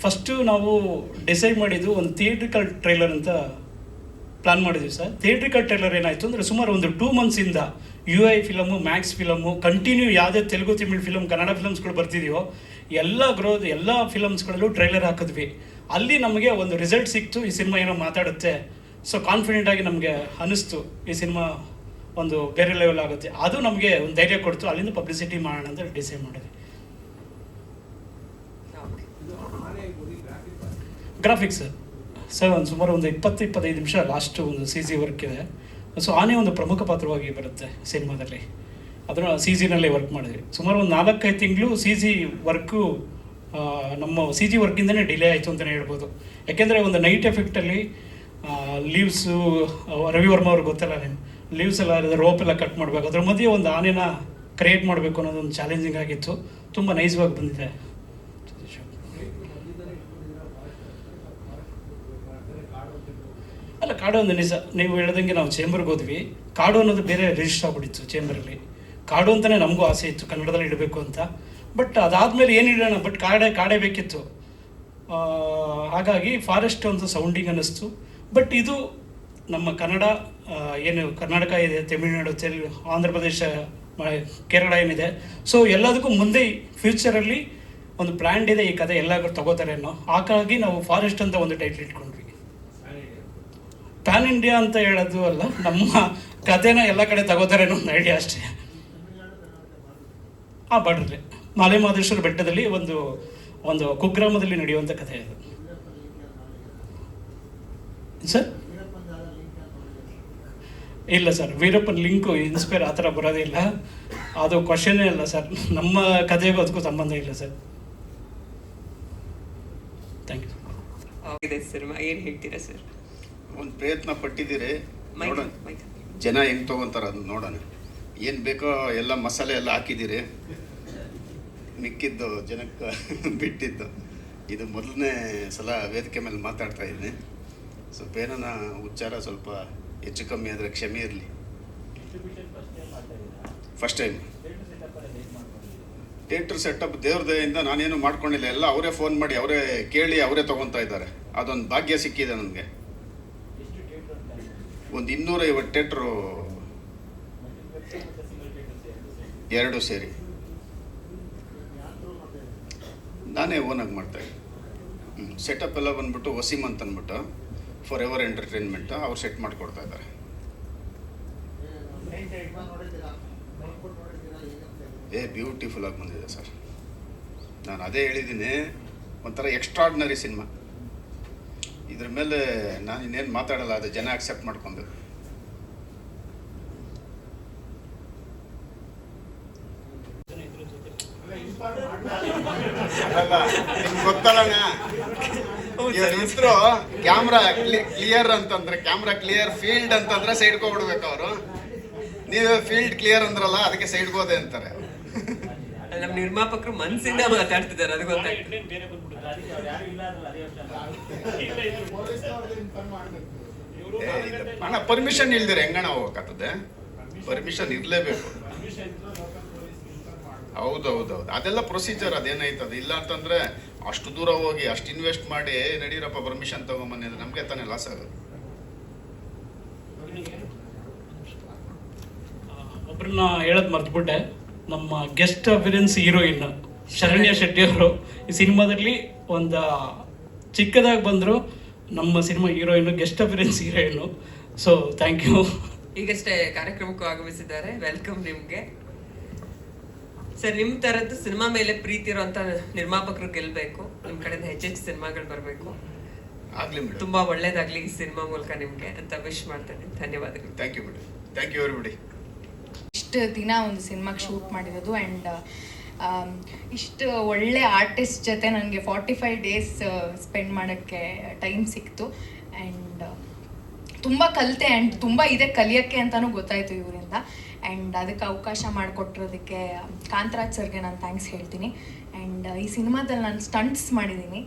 [SPEAKER 4] ಫಸ್ಟು ನಾವು ಡಿಸೈಡ್ ಮಾಡಿದ್ದು ಒಂದು ಥಿಯೇಟ್ರಿಕಲ್ ಟ್ರೈಲರ್ ಅಂತ ಪ್ಲಾನ್ ಮಾಡಿದ್ವಿ ಸರ್. ಥಿಯೇಟ್ರಿಕಲ್ ಟ್ರೈಲರ್ ಏನಾಯಿತು ಅಂದರೆ ಸುಮಾರು ಒಂದು 2 ಮಂತ್ಸಿಂದ UI film, Max film, continue ಯಾವುದೇ ತೆಲುಗು, ತಮಿಳ್ ಫಿಲಮ್, ಕನ್ನಡ ಫಿಲಮ್ಸ್ಗಳು ಬರ್ತಿದೆಯೋ ಎಲ್ಲ ಫಿಲಮ್ಸ್ಗಳಲ್ಲೂ ಟ್ರೈಲರ್ ಹಾಕಿದ್ವಿ. ಅಲ್ಲಿ ನಮಗೆ ಒಂದು ರಿಸಲ್ಟ್ ಸಿಕ್ತು, ಈ ಸಿನಿಮಾ ಏನೋ ಮಾತಾಡುತ್ತೆ. ಸೊ ಕಾನ್ಫಿಡೆಂಟಾಗಿ ನಮಗೆ ಅನ್ನಿಸ್ತು ಈ ಸಿನಿಮಾ ಒಂದು ಬೇರೆ ಲೆವೆಲ್ ಆಗುತ್ತೆ. ಅದು ನಮಗೆ ಒಂದು ಧೈರ್ಯ ಕೊಡ್ತು. ಅಲ್ಲಿಂದ ಪಬ್ಲಿಸಿಟಿ ಮಾಡೋಣ ಅಂತ ಡಿಸೈಡ್ ಮಾಡಿದ್ವಿ. ಗ್ರಾಫಿಕ್ಸ್ ಸರ್ ಒಂದು ಸುಮಾರು ಒಂದು 20-25 ನಿಮಿಷ ಲಾಸ್ಟು ಒಂದು CG ವರ್ಕ್ ಇದೆ. ಸೊ ಆನೆ ಒಂದು ಪ್ರಮುಖ ಪಾತ್ರವಾಗಿ ಬರುತ್ತೆ ಸಿನಿಮಾದಲ್ಲಿ. ಅದನ್ನು CGನಲ್ಲೇ ವರ್ಕ್ ಮಾಡಿದ್ವಿ. ಸುಮಾರು ಒಂದು 4-5 ತಿಂಗಳು CG ವರ್ಕು ನಮ್ಮ CG ವರ್ಕಿಂದನೇ ಡಿಲೇ ಆಯಿತು ಅಂತಲೇ ಹೇಳ್ಬೋದು. ಯಾಕೆಂದರೆ ಒಂದು ನೈಟ್ ಎಫೆಕ್ಟಲ್ಲಿ ಲೀವ್ಸು, ರವಿವರ್ಮ ಅವ್ರಿಗೆ ಗೊತ್ತಲ್ಲ, ಲೀವ್ಸ್ ಎಲ್ಲ ರೋಪ್ ಎಲ್ಲ ಕಟ್ ಮಾಡಬೇಕು, ಅದ್ರ ಮಧ್ಯೆ ಒಂದು ಆನೆನ ಕ್ರಿಯೇಟ್ ಮಾಡಬೇಕು ಅನ್ನೋದೊಂದು ಚಾಲೆಂಜಿಂಗ್ ಆಗಿತ್ತು. ತುಂಬ ನೈಸ್ವಾಗಿ ಬಂದಿದೆ. ಅಲ್ಲ, ಕಾಡು ಒಂದು ನಿಜ, ನೀವು ಹೇಳ್ದಂಗೆ ನಾವು ಚೇಂಬರ್ಗೆ ಹೋದ್ವಿ. ಕಾಡು ಅನ್ನೋದು ಬೇರೆ ರಿಜಿಸ್ಟರ್ ಆಗ್ಬಿಟ್ಟಿತ್ತು ಚೇಂಬರಲ್ಲಿ. ಕಾಡು ಅಂತಲೇ ನಮಗೂ ಆಸೆ ಇತ್ತು ಕನ್ನಡದಲ್ಲಿ ಇಡಬೇಕು ಅಂತ. ಬಟ್ ಅದಾದಮೇಲೆ ಏನು ಇಡೋಣ, ಬಟ್ ಕಾಡೇ ಬೇಕಿತ್ತು. ಹಾಗಾಗಿ ಫಾರೆಸ್ಟ್ ಒಂದು ಸೌಂಡಿಂಗ್ ಅನ್ನಿಸ್ತು. ಬಟ್ ಇದು ನಮ್ಮ ಕನ್ನಡ ಏನು ಕರ್ನಾಟಕ ಇದೆ, ತಮಿಳುನಾಡು, ಆಂಧ್ರ ಪ್ರದೇಶ, ಕೇರಳ ಏನಿದೆ, ಸೊ ಎಲ್ಲದಕ್ಕೂ ಮುಂದೆ ಫ್ಯೂಚರಲ್ಲಿ ಒಂದು ಪ್ಲ್ಯಾನ್ ಇದೆ, ಈ ಕಥೆ ಎಲ್ಲರೂ ತಗೋತಾರೆ ಅನ್ನೋ. ಹಾಗಾಗಿ ನಾವು ಫಾರೆಸ್ಟ್ ಅಂತ ಒಂದು ಟೈಟ್ಲ್ ಇಟ್ಕೊಂಡ್ವಿ. ಪ್ಯಾನ್ ಇಂಡಿಯಾ ಅಂತ ಹೇಳೋದು ಅಲ್ಲ, ನಮ್ಮ ಕಥೆನ ಎಲ್ಲ ಕಡೆ ತಗೋತಾರೆ ಅನ್ನೋ ಒಂದು ಐಡಿಯಾ ಅಷ್ಟೇ. ಬಾರ್ಡ್ರಲ್ಲಿ ಮಾಲೆ ಮಹದೇಶ್ವರ ಬೆಟ್ಟದಲ್ಲಿ ಒಂದು ಕುಗ್ರಾಮದಲ್ಲಿ ನಡೆಯುವಂಥ ಕಥೆ ಅದು ಸರ್. ಇಲ್ಲ ಸರ್, ವೀರಪ್ಪನ ಲಿಂಕು ಇನ್ಸ್ಪೈರ್ ಆ ಥರ ಬರೋದೇ ಇಲ್ಲ. ಅದು ಕ್ವಶನ್ನೇ ಇಲ್ಲ ಸರ್. ನಮ್ಮ ಕಥೆಗೂ ಅದಕ್ಕೂ ಸಂಬಂಧ ಇಲ್ಲ ಸರ್. Thank you.
[SPEAKER 1] ಸಿನಿಮಾ ಏನು ಹೇಳ್ತೀರಾ ಸರ್?
[SPEAKER 5] ಒಂದು ಪ್ರಯತ್ನ ಪಟ್ಟಿದ್ದೀರಿ, ನೋಡೋಣ ಜನ ಹೆಂಗೆ ತೊಗೊತಾರೆ ಅದನ್ನ ನೋಡೋಣ. ಏನು ಬೇಕೋ ಎಲ್ಲ ಮಸಾಲೆ ಎಲ್ಲ ಹಾಕಿದ್ದೀರಿ, ಮಿಕ್ಕಿದ್ದು ಜನಕ್ಕೆ ಬಿಟ್ಟಿದ್ದು. ಇದು ಮೊದಲನೇ ಸಲ ವೇದಿಕೆ ಮೇಲೆ ಮಾತಾಡ್ತಾ ಇದ್ದೀನಿ. ಸ್ವಲ್ಪ ಏನಾನ ಉಚ್ಚಾರ ಸ್ವಲ್ಪ ಹೆಚ್ಚು ಕಮ್ಮಿ ಆದರೆ ಕ್ಷಮೆ ಇರಲಿ. ಫಸ್ಟ್ ಟೈಮ್ ಥಿಯೇಟ್ರ್ ಸೆಟಪ್ ದೇವ್ರ ದಯೆಯಿಂದ ನಾನೇನು ಮಾಡ್ಕೊಂಡಿಲ್ಲ. ಎಲ್ಲ ಅವರೇ ಫೋನ್ ಮಾಡಿ ಅವರೇ ಕೇಳಿ ಅವರೇ ತೊಗೊತಾ ಇದ್ದಾರೆ. ಅದೊಂದು ಭಾಗ್ಯ ಸಿಕ್ಕಿದೆ ನನಗೆ. ಒಂದು 250 ಥಿಯೇಟ್ರು ಎರಡು ಸೇರಿ ನಾನೇ ಓನಾಗಿ ಮಾಡ್ತಾಯಿದ್ದೆ. ಸೆಟಪ್ ಎಲ್ಲ ಬಂದ್ಬಿಟ್ಟು ವಸೀಮ್ ಅಂತ ಅಂದ್ಬಿಟ್ಟು ಫಾರ್ ಎವರ್ ಎಂಟರ್ಟೈನ್ಮೆಂಟ್ ಅವ್ರು ಸೆಟ್ ಮಾಡಿಕೊಡ್ತಾ ಇದ್ದಾರೆ. ಬ್ಯೂಟಿಫುಲ್ ಆಗಿ ಬಂದಿದೆ ಸರ್. ನಾನು ಅದೇ ಹೇಳಿದ್ದೀನಿ, ಒಂಥರ ಎಕ್ಸ್ಟ್ರಾರ್ಡಿನರಿ ಸಿನಿಮಾ. ಇದ್ರ ಮೇಲೆ ನಾನು ಇನ್ನೇನು ಮಾತಾಡಲ್ಲ, ಅದು ಜನ ಅಕ್ಸೆಪ್ಟ್ ಮಾಡ್ಕೊಂಡು. ನಿಮ್ಗೆ ಗೊತ್ತಲ್ಲಣ್ಣ, ಇದ್ರು ಕ್ಯಾಮ್ರಾ ಕ್ಲಿಯರ್ ಅಂತಂದ್ರೆ, ಕ್ಯಾಮ್ರಾ ಕ್ಲಿಯರ್, ಫೀಲ್ಡ್ ಅಂತಂದ್ರೆ ಸೈಡ್ಗೆ ಹೋಗ್ಬಿಡ್ಬೇಕು ಅವರು. ನೀವೇ ಫೀಲ್ಡ್ ಕ್ಲಿಯರ್ ಅಂದ್ರಲ್ಲ, ಅದಕ್ಕೆ ಸೈಡ್ಗೆ ಹೋದೆ ಅಂತಾರೆ.
[SPEAKER 1] ನಮ್ಮ ನಿರ್ಮಾಪಕರು ಮನ್ಸಿಂದ ಮಾತಾಡ್ತಿದ್ದಾರೆ, ಅದು ಗೊತ್ತಾಗ್ತದೆ.
[SPEAKER 5] ಅಣ್ಣ ಪರ್ಮಿಷನ್ ಇಲ್ದಿರ ಹೆಂಗಣ್ಣ ಹೋಗಕ್ಕಾಗ್ತದೆ? ಪರ್ಮಿಷನ್ ಇರಲೇಬೇಕು. ಹೌದೌದೌದು, ಅದೆಲ್ಲ ಪ್ರೊಸೀಜರ್, ಅದೇನಾಯ್ತದೆ. ಇಲ್ಲ ಅಂತಂದ್ರೆ ಅಷ್ಟು ದೂರ ಹೋಗಿ ಅಷ್ಟು ಇನ್ವೆಸ್ಟ್ ಮಾಡಿ ನಡೀರಪ್ಪ ಪರ್ಮಿಷನ್ ತಗೊಂಬನ್ನಿ ಅಂದ್ರೆ ನಮಗೆ ತಾನೇ ಲಾಸ್ ಆಗೋದು.
[SPEAKER 4] ಒಬ್ಬರನ್ನ ಹೇಳೋದು ಮರ್ತ್ಬಿಟ್ಟೆ, ನಮ್ಮ guest appearance heroine Sharanya Shetty ಅವರು ಈ ಸಿನಿಮಾದಲ್ಲಿ ಒಂದು ಚಿಕ್ಕದಾಗಿ ಬಂದರು. ನಮ್ಮ cinema heroine, guest appearance heroine. So thank you.
[SPEAKER 1] ಈಗಷ್ಟೇ ಕಾರ್ಯಕ್ರಮಕ್ಕೂ ಆಗಮಿಸಿದ್ದಾರೆ, ವೆಲ್ಕಮ್ ನಿಮ್ಗೆ ಸರ್. ನಿಮ್ಮ ತರದ್ದು ಸಿನಿಮಾ ಮೇಲೆ ಪ್ರೀತಿ ಇರುವಂತ ನಿರ್ಮಾಪಕರು ಗೆಲ್ಬೇಕು, ನಿಮ್ ಕಡೆಯಿಂದ ಹೆಚ್ಚೆಚ್ಚು ಸಿನಿಮಾಗಳು ಬರಬೇಕು.
[SPEAKER 5] ಆಗ್ಲಿ ಮೇಡಮ್,
[SPEAKER 1] ತುಂಬಾ ಒಳ್ಳೇದಾಗ್ಲಿ ಈ ಸಿನಿಮಾ ಮೂಲಕ ನಿಮ್ಗೆ ಅಂತ ವಿಶ್ ಮಾಡ್ತೇನೆ. ಧನ್ಯವಾದಗಳು.
[SPEAKER 5] Thank you madam, thank you everybody.
[SPEAKER 6] ಇಷ್ಟು ದಿನ ಒಂದು ಸಿನಿಮಾಗೆ ಶೂಟ್ ಮಾಡಿರೋದು ಆ್ಯಂಡ್ ಇಷ್ಟು ಒಳ್ಳೆ ಆರ್ಟಿಸ್ಟ್ ಜೊತೆ ನನಗೆ 45 ಡೇಸ್ ಸ್ಪೆಂಡ್ ಮಾಡೋಕ್ಕೆ ಟೈಮ್ ಸಿಕ್ತು. ಆ್ಯಂಡ್ ತುಂಬ ಕಲಿತೆ ಆ್ಯಂಡ್ ತುಂಬ ಇದೆ ಕಲಿಯೋಕ್ಕೆ ಅಂತಲೂ ಗೊತ್ತಾಯಿತು ಇವರಿಂದ. ಆ್ಯಂಡ್ ಅದಕ್ಕೆ ಅವಕಾಶ ಮಾಡಿಕೊಟ್ಟಿರೋದಕ್ಕೆ ಕಾಂತರಾಜ್ ಸರ್ಗೆ ನಾನು ಥ್ಯಾಂಕ್ಸ್ ಹೇಳ್ತೀನಿ. ಆ್ಯಂಡ್ ಈ ಸಿನಿಮಾದಲ್ಲಿ ನಾನು ಸ್ಟಂಟ್ಸ್ ಮಾಡಿದ್ದೀನಿ.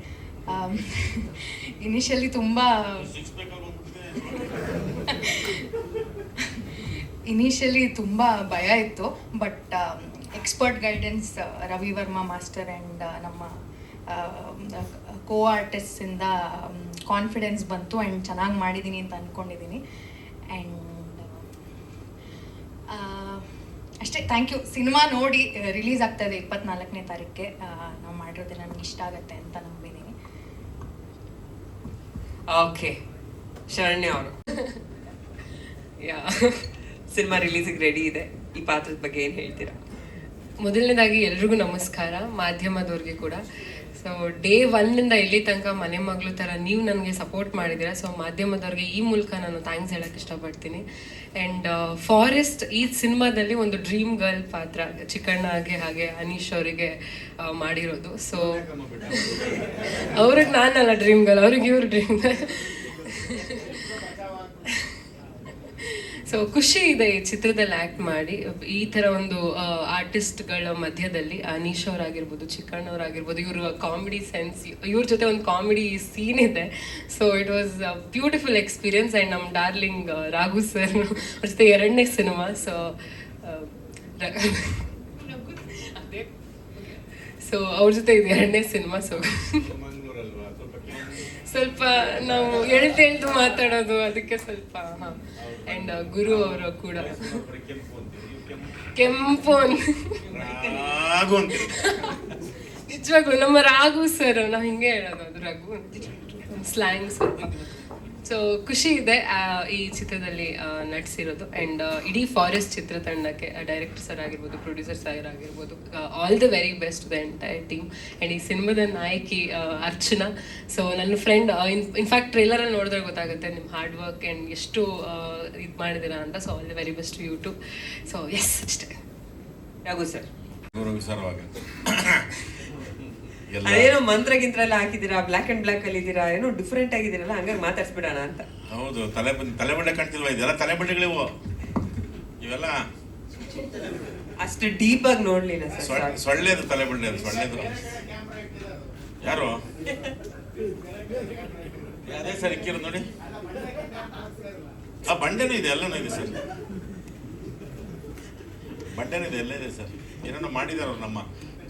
[SPEAKER 6] ಇನಿಷಿಯಲಿ ತುಂಬ ಭಯ ಇತ್ತು, but expert guidance Ravi Varma master and ನಮ್ಮ ಕೋ ಆರ್ಟಿಸ್ಟಿಂದ ಕಾನ್ಫಿಡೆನ್ಸ್ ಬಂತು ಆ್ಯಂಡ್ ಚೆನ್ನಾಗಿ ಮಾಡಿದ್ದೀನಿ ಅಂತ ಅಂದ್ಕೊಂಡಿದ್ದೀನಿ. ಆ್ಯಂಡ್ ಅಷ್ಟೇ, ಥ್ಯಾಂಕ್ ಯು. ಸಿನಿಮಾ ನೋಡಿ ರಿಲೀಸ್ ಆಗ್ತಾಯಿದೆ 24ನೇ ತಾರೀಕಿಗೆ. ನಾವು ಮಾಡಿರೋದು ನನಗೆ ಇಷ್ಟ ಆಗುತ್ತೆ ಅಂತ ನಂಬಿದ್ದೀನಿ.
[SPEAKER 1] ಓಕೆ, ಶರಣ್ಯ ಅವರು ಸಿನಿಮಾ ರಿಲೀಸಿಗೆ ರೆಡಿ ಇದೆ, ಈ ಪಾತ್ರದ ಬಗ್ಗೆ ಏನು ಹೇಳ್ತೀರಾ?
[SPEAKER 7] ಮೊದಲನೇದಾಗಿ ಎಲ್ರಿಗೂ ನಮಸ್ಕಾರ, ಮಾಧ್ಯಮದವ್ರಿಗೆ ಕೂಡ. ಸೊ ಡೇ 1 ಇಲ್ಲಿ ತನಕ ಮನೆ ಮಗಳು ಥರ ನೀವು ನನಗೆ ಸಪೋರ್ಟ್ ಮಾಡಿದ್ದೀರಾ. ಸೊ ಮಾಧ್ಯಮದವ್ರಿಗೆ ಈ ಮೂಲಕ ನಾನು ಥ್ಯಾಂಕ್ಸ್ ಹೇಳಕ್ಕೆ ಇಷ್ಟಪಡ್ತೀನಿ. ಆ್ಯಂಡ್ ಫಾರೆಸ್ಟ್ ಈ ಸಿನಿಮಾದಲ್ಲಿ ಒಂದು ಡ್ರೀಮ್ ಗರ್ಲ್ ಪಾತ್ರ ಚಿಕ್ಕಣ್ಣಗೆ ಹಾಗೆ ಅನೀಶ್ ಅವರಿಗೆ ಮಾಡಿರೋದು. ಸೊ ಅವ್ರಿಗೆ ನಾನಲ್ಲ ಡ್ರೀಮ್ ಗರ್ಲ್, ಅವ್ರಿಗೆ ಇವ್ರು ಡ್ರೀಮ್ ಗರ್ಲ್. ಸೊ ಖುಷಿ ಇದೆ ಈ ಚಿತ್ರದಲ್ಲಿ ಆ್ಯಕ್ಟ್ ಮಾಡಿ. ಈ ಥರ ಒಂದು ಆರ್ಟಿಸ್ಟ್ಗಳ ಮಧ್ಯದಲ್ಲಿ ಅನೀಶ್ ಅವರಾಗಿರ್ಬೋದು, ಚಿಕ್ಕಣ್ಣವರಾಗಿರ್ಬೋದು, ಇವ್ರ ಕಾಮಿಡಿ ಸೆನ್ಸ್, ಇವ್ರ ಜೊತೆ ಒಂದು ಕಾಮಿಡಿ ಸೀನ್ ಇದೆ. So it was a beautiful experience. And ನಮ್ಮ ಡಾರ್ಲಿಂಗ್ ರಾಘು ಸರ್ ಅವ್ರ ಜೊತೆ 2ನೇ ಸಿನಿಮಾ. ಸೊ ಅವ್ರ ಜೊತೆ ಇದು 2ನೇ ಸಿನಿಮಾ. ಸೊ ಸ್ವಲ್ಪ ನಾವು ಎಳ್ದು ಮಾತಾಡೋದು, ಅದಕ್ಕೆ ಸ್ವಲ್ಪ ಹಾಂ. ಆ್ಯಂಡ್ ಗುರು ಅವರು ಕೂಡ ಕೆಂಪು ನಿಜವಾಗ್ಲು ನಮ್ಮ ರಾಘು ಸರ್, ನಾವು ಹಿಂಗೆ ಹೇಳೋದು, ಅದು ರಘು ಸ್ಲ್ಯಾಂಗ್ ಸ್ವಲ್ಪ. ಸೊ ಖುಷಿ ಇದೆ ಈ ಚಿತ್ರದಲ್ಲಿ ನಟಿಸಿರೋದು. ಆ್ಯಂಡ್ ಇಡೀ ಫಾರೆಸ್ಟ್ ಚಿತ್ರತಂಡಕ್ಕೆ ಡೈರೆಕ್ಟರ್ ಸರ್ ಆಗಿರ್ಬೋದು, ಪ್ರೊಡ್ಯೂಸರ್ ಸರ್ ಆಗಿರ್ಬೋದು, all the very best to the entire team. And ಈ ಸಿನಿಮಾದ ನಾಯಕಿ ಅರ್ಚನಾ. ಸೊ ನನ್ನ ಫ್ರೆಂಡ್, ಇನ್ಫ್ಯಾಕ್ಟ್ ಟ್ರೇಲರಲ್ಲಿ ನೋಡಿದ್ರೆ ಗೊತ್ತಾಗುತ್ತೆ ನಿಮ್ಮ ಹಾರ್ಡ್ ವರ್ಕ್ ಆ್ಯಂಡ್ ಎಷ್ಟು ಇದು ಮಾಡಿದ್ದೀರಾ ಅಂತ. So all the very best to YouTube. So yes, ಅಷ್ಟೇ.
[SPEAKER 1] ಯಾಗು ಸರ್,
[SPEAKER 8] ಅದೇನೋ ಮಂತ್ರ ಗಿಂತ್ರ ಎಲ್ಲ ಹಾಕಿದ್ದೀರಾ, ಬ್ಲಾಕ್ ಅಂಡ್ ಬ್ಲಾಕ್ ಅಲ್ಲಿ ಇದ್ದೀರಾ, ಏನೋ ಡಿಫ್ರೆಂಟ್ ಆಗಿದ್ದೀರಲ್ಲ, ಹಂಗಾಗಿ ಮಾತಾಡ್ಸ್ಬಿಡೋಣ ಅಂತ.
[SPEAKER 9] ಹೌದು, ತಲೆಬಂಡೆ ಕಾಣ್ತಿಲ್ವಾ? ಇದೆಲ್ಲ ತಲೆಬಂಡೆಗಳಿವು, ಇವೆಲ್ಲ
[SPEAKER 8] ಅಷ್ಟು ಡೀಪ್ ಆಗಿ ನೋಡ್ಲಿಲ್ಲ ಸರ್.
[SPEAKER 9] ಸೊಳ್ಳೆದು ತಲೆಬಂಡೆ, ಅದು ಸೊಳ್ಳೆದು. ಯಾರು ಅದೇ ಸರ್ ಇಕ್ಕಿರೋದು ನೋಡಿ, ಆ ಬಂಡೆನೂ ಇದೆ, ಎಲ್ಲನೂ ಇದೆ ಸರ್, ಬಂಡೆನೂ ಇದೆ, ಎಲ್ಲ ಇದೆ ಸರ್. ಏನೇನೋ ಮಾಡಿದಾರ ನಮ್ಮ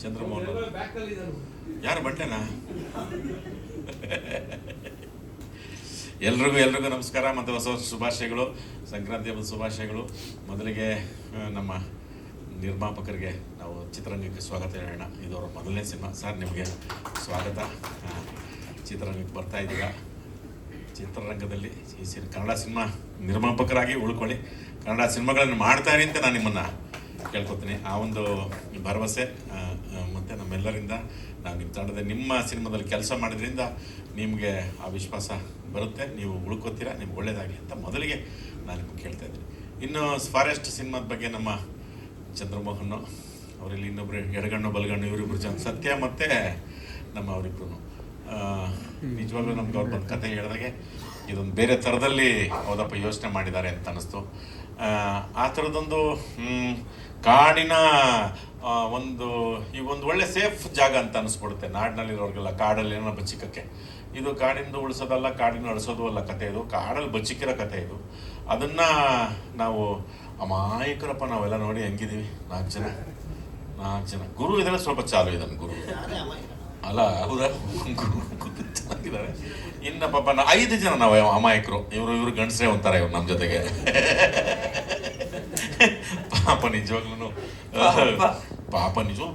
[SPEAKER 9] ಚಂದ್ರಮೋಹನ್. ಯಾರು ಬಂಡೆನಾ? ಎಲ್ರಿಗೂ ನಮಸ್ಕಾರ ಮತ್ತು ಹೊಸ ವರ್ಷ ಶುಭಾಶಯಗಳು, ಸಂಕ್ರಾಂತಿ ಹಬ್ಬದ ಶುಭಾಶಯಗಳು. ಮೊದಲಿಗೆ ನಮ್ಮ ನಿರ್ಮಾಪಕರಿಗೆ ನಾವು ಚಿತ್ರರಂಗಕ್ಕೆ ಸ್ವಾಗತ ಹೇಳೋಣ. ಇದು ಅವರ ಮೊದಲನೇ ಸಿನಿಮಾ. ಸರ್, ನಿಮಗೆ ಸ್ವಾಗತ. ಚಿತ್ರರಂಗಕ್ಕೆ ಬರ್ತಾ ಇದ್ದೀರಾ. ಚಿತ್ರರಂಗದಲ್ಲಿ ಈ ಕನ್ನಡ ಸಿನಿಮಾ ನಿರ್ಮಾಪಕರಾಗಿ ಉಳ್ಕೊಳ್ಳಿ, ಕನ್ನಡ ಸಿನಿಮಾಗಳನ್ನು ಮಾಡ್ತಾ ಇರಿ ಅಂತ ನಾನು ನಿಮ್ಮನ್ನು ಕೇಳ್ಕೊತೀನಿ. ಆ ಒಂದು ಭರವಸೆ ಮತ್ತು ನಮ್ಮೆಲ್ಲರಿಂದ ನಾವು ನಿಮ್ಮ ತಂಡದ ನಿಮ್ಮ ಸಿನಿಮಾದಲ್ಲಿ ಕೆಲಸ ಮಾಡೋದ್ರಿಂದ ನಿಮಗೆ ಆ ವಿಶ್ವಾಸ ಬರುತ್ತೆ, ನೀವು ಉಳ್ಕೋತೀರಾ, ನಿಮ್ಗೆ ಒಳ್ಳೇದಾಗಲಿ ಅಂತ ಮೊದಲಿಗೆ ನಾನು ನಿಮ್ಗೆ ಕೇಳ್ತಾ ಇದ್ದೀನಿ. ಇನ್ನು ಫಾರೆಸ್ಟ್ ಸಿನಿಮಾದ ಬಗ್ಗೆ ನಮ್ಮ ಚಂದ್ರಮೋಹನ್ ಅವರಲ್ಲಿ ಇನ್ನೊಬ್ಬರು ಎಡಗಣ್ಣು ಬಲಗಣ್ಣು ಇವರಿಬ್ಬರು ಸತ್ಯ ಮತ್ತು ನಮ್ಮ ಅವರಿಬ್ರು ನಿಜವಾಗ್ಲೂ ನಮ್ಗೆ ಅವ್ರು ಬಂದು ಕತೆ ಹೇಳಿದಾಗೆ ಇದೊಂದು ಬೇರೆ ಥರದಲ್ಲಿ ಹೌದಪ್ಪ ಯೋಚನೆ ಮಾಡಿದ್ದಾರೆ ಅಂತ ಅನ್ನಿಸ್ತು. ಆ ಥರದೊಂದು ಕಾಡಿನ ಒಂದು ಒಳ್ಳೆ ಸೇಫ್ ಜಾಗ ಅಂತ ಅನಿಸ್ಬಿಡುತ್ತೆ ನಾಡಿನಲ್ಲಿರೋರಿಗೆಲ್ಲ. ಕಾಡಲ್ಲಿ ಏನೋ ಬಚ್ಚಿಕಕ್ಕೆ, ಇದು ಕಾಡಿಂದ ಉಳಿಸೋದಲ್ಲ, ಕಾಡಿನ ಅಳಿಸೋದು ಅಲ್ಲ ಕತೆ, ಇದು ಕಾಡಲ್ಲಿ ಬಚ್ಚಿಕ್ಕಿರೋ ಕತೆ ಇದು. ಅದನ್ನು ನಾವು ಅಮಾಯಕರಪ್ಪ ನಾವೆಲ್ಲ ನೋಡಿ ಹೆಂಗಿದ್ದೀವಿ, 4 ಜನ ಗುರು ಇದ್ದಾರೆ, ಸ್ವಲ್ಪ ಚಾಲು ಇದ್ದಾನೆ ಗುರು ಅಲ್ಲ, ಹೌದಾ? ಗುರು ಚೆನ್ನಾಗಿದ್ದಾರೆ. ಇನ್ನು ಪಾಪ 5 ಜನ ನಾವು ಅಮಾಯಕರು, ಇವರು ಗಂಡಸ್ರೇ ಒಂಥರ ಇವ್ರು ನಮ್ಮ ಜೊತೆಗೆ. ಪಾಪ ನಿಜವಾಗ್ಲೂ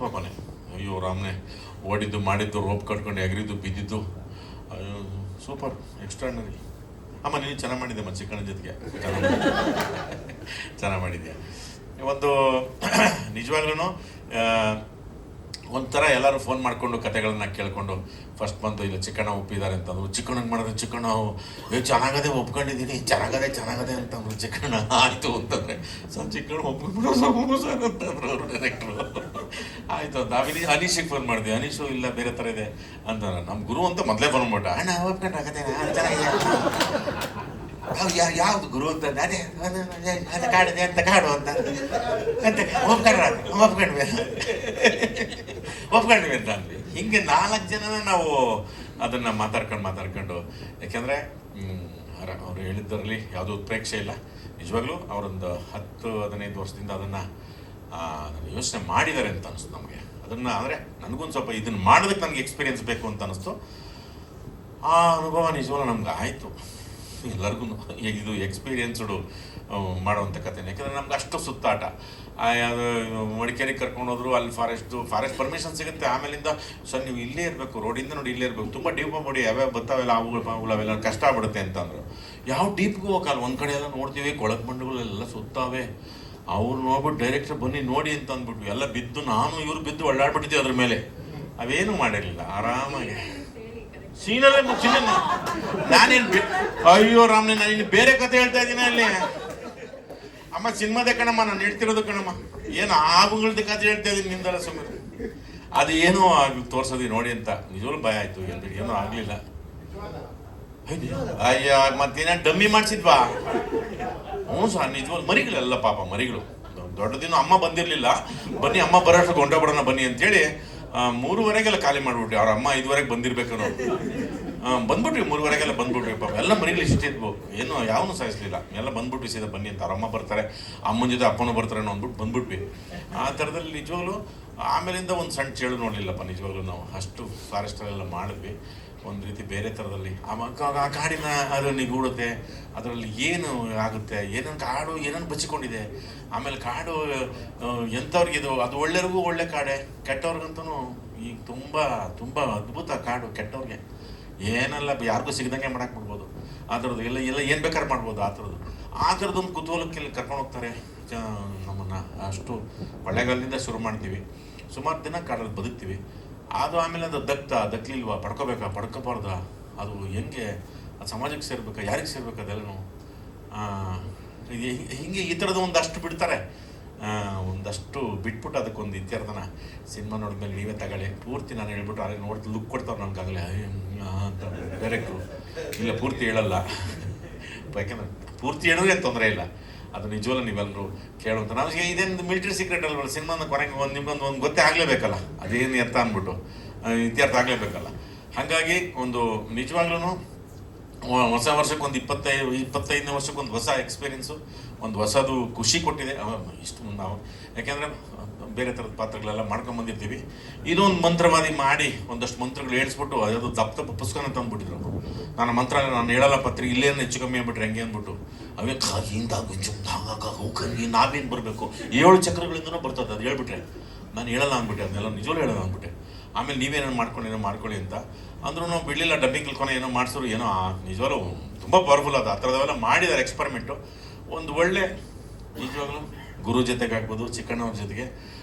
[SPEAKER 9] ಪಾಪನೇ. ಅಯ್ಯೋ ರಾಮ್ನೆ, ಓಡಿದ್ದು ಮಾಡಿದ್ದು, ರೋಪ್ ಕಟ್ಕೊಂಡು ಎಗರಿದ್ದು ಬಿದ್ದಿದ್ದು, ಅಯ್ಯೋ ಸೂಪರ್ ಎಕ್ಸ್ಟ್ರಾರ್ಡಿನರಿ. ಅಮ್ಮ ನೀನು ಚೆನ್ನಾಗಿ ಮಾಡಿದ್ದೆ ಮತ್ತು ಚಿಕ್ಕಣ್ಣ ಜೊತೆಗೆ ಚೆನ್ನಾಗಿ ಮಾಡಿದ್ದೆ. ಒಂದು ನಿಜವಾಗ್ಲೂ ಒಂಥರ ಎಲ್ಲರೂ ಫೋನ್ ಮಾಡಿಕೊಂಡು ಕತೆಗಳನ್ನ ಕೇಳಿಕೊಂಡು ಫಸ್ಟ್ ಬಂತು ಇಲ್ಲ ಚಿಕ್ಕಣ್ಣ ಒಪ್ಪಿದ್ದಾರೆ ಅಂತಂದ್ರು. ಚಿಕ್ಕಣ್ಣಂಗೆ ಮಾಡಿದ್ರೆ ಚಿಕ್ಕಣ್ಣ ಚೆನ್ನಾಗದೆ ಒಪ್ಕೊಂಡಿದ್ದೀನಿ, ಚೆನ್ನಾಗದೆ ಅಂತಂದ್ರು. ಚಿಕ್ಕಣ್ಣ ಆಯಿತು ಅಂತಂದರೆ ಸರ್ ಚಿಕ್ಕಣ್ಣ ಒಪ್ಕೊಂಡ್ಬಿಡೋ ಸರ್ ಅಂತಂದ್ರು ಅವರು ಡೈರೆಕ್ಟ್ರು. ಆಯಿತು ಅಂತ ಅನೀಶಿಗೆ ಫೋನ್ ಮಾಡಿದ್ವಿ. ಅನೀಶು ಇಲ್ಲ ಬೇರೆ ಥರ ಇದೆ ಅಂತಾರೆ. ನಮ್ಮ ಗುರು ಅಂತ ಮೊದಲೇ ಫೋನ್ ಮಾಡ್ಬಿಟ್ಟ, ಅಣ್ಣ ಒಪ್ಕೊಂಡಾಗತ್ತೆ ಯಾವ್ದು ಗುರು ಅಂತ, ಅದೇ ಅದು ಕಾಡಿದೆ ಅಂತ ಕಾಡು ಅಂತ ಒಪ್ಕೊಂಡ್ವಿ ಅಂತ ಅಂದ್ವಿ. ಹಿಂಗೆ 4 ಜನನ ನಾವು ಅದನ್ನು ಮಾತಾಡ್ಕೊಂಡು ಯಾಕೆಂದರೆ ಅವ್ರು ಹೇಳಿದ್ದರಲ್ಲಿ ಯಾವುದೂ ಉತ್ಪ್ರೇಕ್ಷೆ ಇಲ್ಲ. ನಿಜವಾಗ್ಲೂ ಅವರೊಂದು 10-15 ವರ್ಷದಿಂದ ಅದನ್ನು ಯೋಚನೆ ಮಾಡಿದ್ದಾರೆ ಅಂತ ಅನಿಸ್ತು ನಮಗೆ. ಅದನ್ನು ಅಂದರೆ ನನಗೊಂದು ಸ್ವಲ್ಪ ಇದನ್ನು ಮಾಡೋದಕ್ಕೆ ನನಗೆ ಎಕ್ಸ್ಪೀರಿಯನ್ಸ್ ಬೇಕು ಅಂತ ಅನ್ನಿಸ್ತು. ಆ ಅನುಭವ ನಿಜವಾಗ್ಲೂ ನಮ್ಗೆ ಆಯಿತು. ಎಲ್ಲರಿಗೂ ಇದು ಎಕ್ಸ್ಪೀರಿಯನ್ಸ್ಡು ಮಾಡೋವಂಥ ಕಥೆನೇ. ಯಾಕಂದರೆ ನಮ್ಗೆ ಅಷ್ಟು ಸುತ್ತಾಟ. ಅದು ಮಡಿಕೇರಿಗೆ ಕರ್ಕೊಂಡೋದ್ರು, ಅಲ್ಲಿ ಫಾರೆಸ್ಟ್ ಪರ್ಮಿಷನ್ ಸಿಗುತ್ತೆ. ಆಮೇಲಿಂದ ಸರ್ ನೀವು ಇಲ್ಲೇ ಇರಬೇಕು, ರೋಡಿಂದ ನೋಡಿ ಇಲ್ಲೇ ಇರಬೇಕು, ತುಂಬ ಡೀಪ್ ಮಾಡಿ ಯಾವ್ಯಾವ ಬರ್ತಾವೆಲ್ಲ ಅವೆಲ್ಲ ಕಷ್ಟ ಆಗ್ಬಿಡುತ್ತೆ ಅಂತಂದರು. ಯಾವ ಡೀಪ್ಗೂ ಹೋಗಲ್ಲ, ಒಂದು ಕಡೆ ಎಲ್ಲ ನೋಡ್ತೀವಿ, ಕೊಳಕು ಬಂಡೆಗಳೆಲ್ಲ ಸುತ್ತಾವೆ. ಅವ್ರು ನೋಡ್ಬಿಟ್ಟು ಡೈರೆಕ್ಟ್ರ್ ಬನ್ನಿ ನೋಡಿ ಅಂತ ಅಂದ್ಬಿಟ್ವಿ. ಎಲ್ಲ ಬಿದ್ದು ಇವರು ಬಿದ್ದು ಒಳ್ಳಾಡ್ಬಿಟ್ಟಿದ್ವಿ ಅದ್ರ ಮೇಲೆ. ಅವೇನು ಮಾಡಿರಲಿಲ್ಲ, ಆರಾಮಾಗಿ ಸೀನಲ್ಲೇ ಮುಚ್ಚಿಲ್ಲ. ನಾನೇನು ಅಯ್ಯೋ ರಾಮ್ನೆ, ನಾನು ಇನ್ನು ಬೇರೆ ಕತೆ ಹೇಳ್ತಾ ಇದ್ದೀನಿ ಅಲ್ಲಿ. ಅಮ್ಮ ಸಿನಿಮಾದೇ ಕಣಮ್ಮ ನಾನು ಹೇಳ್ತಿರೋದು ಕಣಮ್ಮ, ಏನು ಆಗುಗಳದ್ದು ಕತೆ ಹೇಳ್ತಾ ಇದ್ದೀನಿ ನಿಂದಲ್ಲ ಸುಮ್ಮನೆ. ಅದು ಏನೋ ತೋರ್ಸೋದು ನೋಡಿ ಅಂತ ನಿಜವೂ ಭಯ ಆಯಿತು. ಏನೂ ಆಗಲಿಲ್ಲ. ಅಯ್ಯ ಮತ್ತೇನ ಡಮ್ಮಿ ಮಾಡಿಸಿದ್ವಾ? ಹ್ಞೂ ಸರ್ ನಿಜವೂ ಮರಿಗಳೆಲ್ಲ ಪಾಪ ಮರಿಗಳು ದೊಡ್ಡದಿನ ಅಮ್ಮ ಬಂದಿರಲಿಲ್ಲ. ಬನ್ನಿ ಅಮ್ಮ ಬರೋಷ್ಟು ಹೊಂಟೋಗ್ಬಿಡೋಣ ಬನ್ನಿ ಅಂತೇಳಿ 3:30 ಖಾಲಿ ಮಾಡಿಬಿಟ್ವಿ. ಅವ್ರ ಅಮ್ಮ 5:00 ಬಂದಿರ್ಬೇಕು ನಾವು. ಬಂದ್ಬಿಟ್ವಿ 3:30 ಬಂದ್ಬಿಟ್ವಿ. ಪಾಪ ಎಲ್ಲ ಮರಿಗಳು ಇಷ್ಟಿದ್ವು, ಏನು ಯಾವನು ಸಾಯಿಸ್ಲಿಲ್ಲ. ಎಲ್ಲ ಬಂದ್ಬಿಟ್ವಿ ಸೀದಾ ಬನ್ನಿ ಅಂತ. ಅವ್ರ ಅಮ್ಮ ಬರ್ತಾರೆ, ಅಮ್ಮನ ಜೊತೆ ಅಪ್ಪನೂ ಬರ್ತಾರೆ ಅಂದ್ಬಿಟ್ಟು ಬಂದ್ಬಿಟ್ವಿ. ಆ ಥರದಲ್ಲಿ ನಿಜವಾಗ್ಲೂ ಆಮೇಲಿಂದ ಒಂದು ಸಣ್ಣ ಚೇಳು ನೋಡಲಿಲ್ಲಪ್ಪ. ನಿಜವಾಗ್ಲೂ ನಾವು ಅಷ್ಟು ಫಾರೆಸ್ಟಲ್ಲೆಲ್ಲ ಮಾಡಿದ್ವಿ ಒಂದು ರೀತಿ ಬೇರೆ ಥರದಲ್ಲಿ. ಆ ಕಾಡಿನ ಅದು ನಿಗೂಡುತ್ತೆ, ಅದರಲ್ಲಿ ಏನು ಆಗುತ್ತೆ, ಏನೇನು ಕಾಡು ಏನೇನು ಬಚ್ಚಿಕೊಂಡಿದೆ. ಆಮೇಲೆ ಕಾಡು ಎಂಥವ್ರಿಗಿದು ಅದು ಒಳ್ಳೆಯವ್ರಿಗೂ ಒಳ್ಳೆ ಕಾಡೆ, ಕೆಟ್ಟವ್ರಿಗಂತೂ ಈಗ ತುಂಬ ಅದ್ಭುತ ಕಾಡು. ಕೆಟ್ಟವ್ರಿಗೆ ಏನೆಲ್ಲ ಯಾರಿಗೂ ಸಿಗ್ದಂಗೆ ಮಾಡಾಕ್ಬಿಡ್ಬೋದು. ಆ ಥರದ್ದು ಎಲ್ಲ ಏನು ಬೇಕಾದ್ರೆ ಮಾಡ್ಬೋದು. ಆ ಥರದೊಂದು ಕುತೂಹಲಕ್ಕೆ ಇಲ್ಲಿ ಕರ್ಕೊಂಡು ಹೋಗ್ತಾರೆ ನಮ್ಮನ್ನು. ಅಷ್ಟು ಕೊಳ್ಳೆಗಾಲದಿಂದ ಶುರು ಮಾಡ್ತೀವಿ, ಸುಮಾರು ದಿನ ಕಾಡಲ್ಲಿ ಬದುಕ್ತೀವಿ. ಅದು ಆಮೇಲೆ ಅದು ದಕ್ಲಿಲ್ವಾ, ಪಡ್ಕೋಬಾರ್ದ, ಅದು ಹೆಂಗೆ ಅದು ಸಮಾಜಕ್ಕೆ ಸೇರ್ಬೇಕಾ, ಯಾರಿಗೆ ಸೇರ್ಬೇಕು, ಅದೆಲ್ಲನೂ ಹೀಗೆ ಈ ಥರದ್ದು ಒಂದಷ್ಟು ಬಿಡ್ತಾರೆ. ಒಂದಷ್ಟು ಬಿಟ್ಬಿಟ್ಟು ಅದಕ್ಕೊಂದು ಇತ್ಯರ್ಥನ ಸಿನಿಮಾ ನೋಡಿದ್ಮೇಲೆ ನೀವೇ ತಗೊಳ್ಳಿ. ಪೂರ್ತಿ ನಾನು ಹೇಳ್ಬಿಟ್ಟು ಅದೇ ನೋಡಿ ಲುಕ್ ಕೊಡ್ತಾವ್ರು ನಮ್ಗಾಗಲೇ ಅಂತ ಡೈರೆಕ್ಟ್ರು. ಇಲ್ಲ ಪೂರ್ತಿ ಹೇಳಲ್ಲ, ಯಾಕೆಂದ್ರೆ ಪೂರ್ತಿ ಹೇಳಿದ್ರೆ ತೊಂದರೆ ಇಲ್ಲ. ಅದು ನಿಜವಲ್ಲ ನೀವೆಲ್ಲರೂ ಕೇಳುವಂಥ. ನಮಗೆ ಇದೇನು ಮಿಲಿಟರಿ ಸೀಕ್ರೆಟ್ ಅಲ್ವಲ್ಲ, ಸಿನಿಮಾದ ಕೊನೆಗೆ ನಿಮ್ಗೊಂದು ಗೊತ್ತೇ ಆಗಲೇಬೇಕಲ್ಲ ಅದೇನು ಎತ್ತ ಅಂದ್ಬಿಟ್ಟು, ಇತ್ಯರ್ಥ ಆಗಲೇಬೇಕಲ್ಲ. ಹಾಗಾಗಿ ಒಂದು ನಿಜವಾಗ್ಲೂ ಹೊಸ ವರ್ಷಕ್ಕೊಂದು 25ನೇ ವರ್ಷಕ್ಕೊಂದು ಹೊಸ ಎಕ್ಸ್ಪೀರಿಯೆನ್ಸು, ಒಂದು ಹೊಸದು ಖುಷಿ ಕೊಟ್ಟಿದೆ ಇಷ್ಟು ನಾವು. ಯಾಕೆಂದರೆ ಬೇರೆ ಥರದ ಪಾತ್ರಗಳೆಲ್ಲ ಮಾಡ್ಕೊಂಡು ಬಂದಿರ್ತೀವಿ. ಇದೊಂದು ಮಂತ್ರವಾದಿ ಮಾಡಿ ಒಂದಷ್ಟು ಮಂತ್ರಗಳು ಹೇಳಿಸ್ಬಿಟ್ಟು ಅದು ದಪ್ಪ ಪುಸ್ತಕನ ತಂದುಬಿಟ್ಟಿದ್ರು. ನಾನು ಮಂತ್ರ ನಾನು ಹೇಳಲ್ಲ ಪತ್ರಿ ಇಲ್ಲೇನು ಹೆಚ್ಚು ಕಮ್ಮಿ ಆಗ್ಬಿಟ್ರೆ ಹೆಂಗೆ ಅಂದ್ಬಿಟ್ಟು ಅವೇ ನಾವೇನು ಬರಬೇಕು 7 ಚಕ್ರಗಳಿಂದನೂ ಬರ್ತದೆ ಅದು ಹೇಳ್ಬಿಟ್ರೆ ನಾನು ಹೇಳಲ್ಲ ಅಂದ್ಬಿಟ್ಟೆ, ಅದನ್ನೆಲ್ಲ ನಿಜವೂ ಹೇಳಲ್ಲ ಅಂದ್ಬಿಟ್ಟೆ. ಆಮೇಲೆ ನೀವೇನೋ ಮಾಡ್ಕೊಳ್ಳಿ ಅಂತ ಅಂದ್ರೂ ನಾವು ಬಿಡಲಿಲ್ಲ. ಡಬ್ಬಿಂಗ್ ಕಲ್ಕೊನೆ ಏನೋ ಮಾಡಿಸೋರು ಏನೋ ನಿಜವಾಗ್ಲೂ ತುಂಬ ಪವರ್ಫುಲ್ ಅದು. ಆ ಥರದವೆಲ್ಲ ಮಾಡಿದ್ದಾರೆ ಎಕ್ಸ್ಪರಿಮೆಂಟು. ಒಂದು ಒಳ್ಳೆ ನಿಜವಾಗ್ಲೂ ಗುರು ಜೊತೆಗೆ ಆಗ್ಬೋದು, ಚಿಕ್ಕಣ್ಣವ್ರ ಜೊತೆಗೆ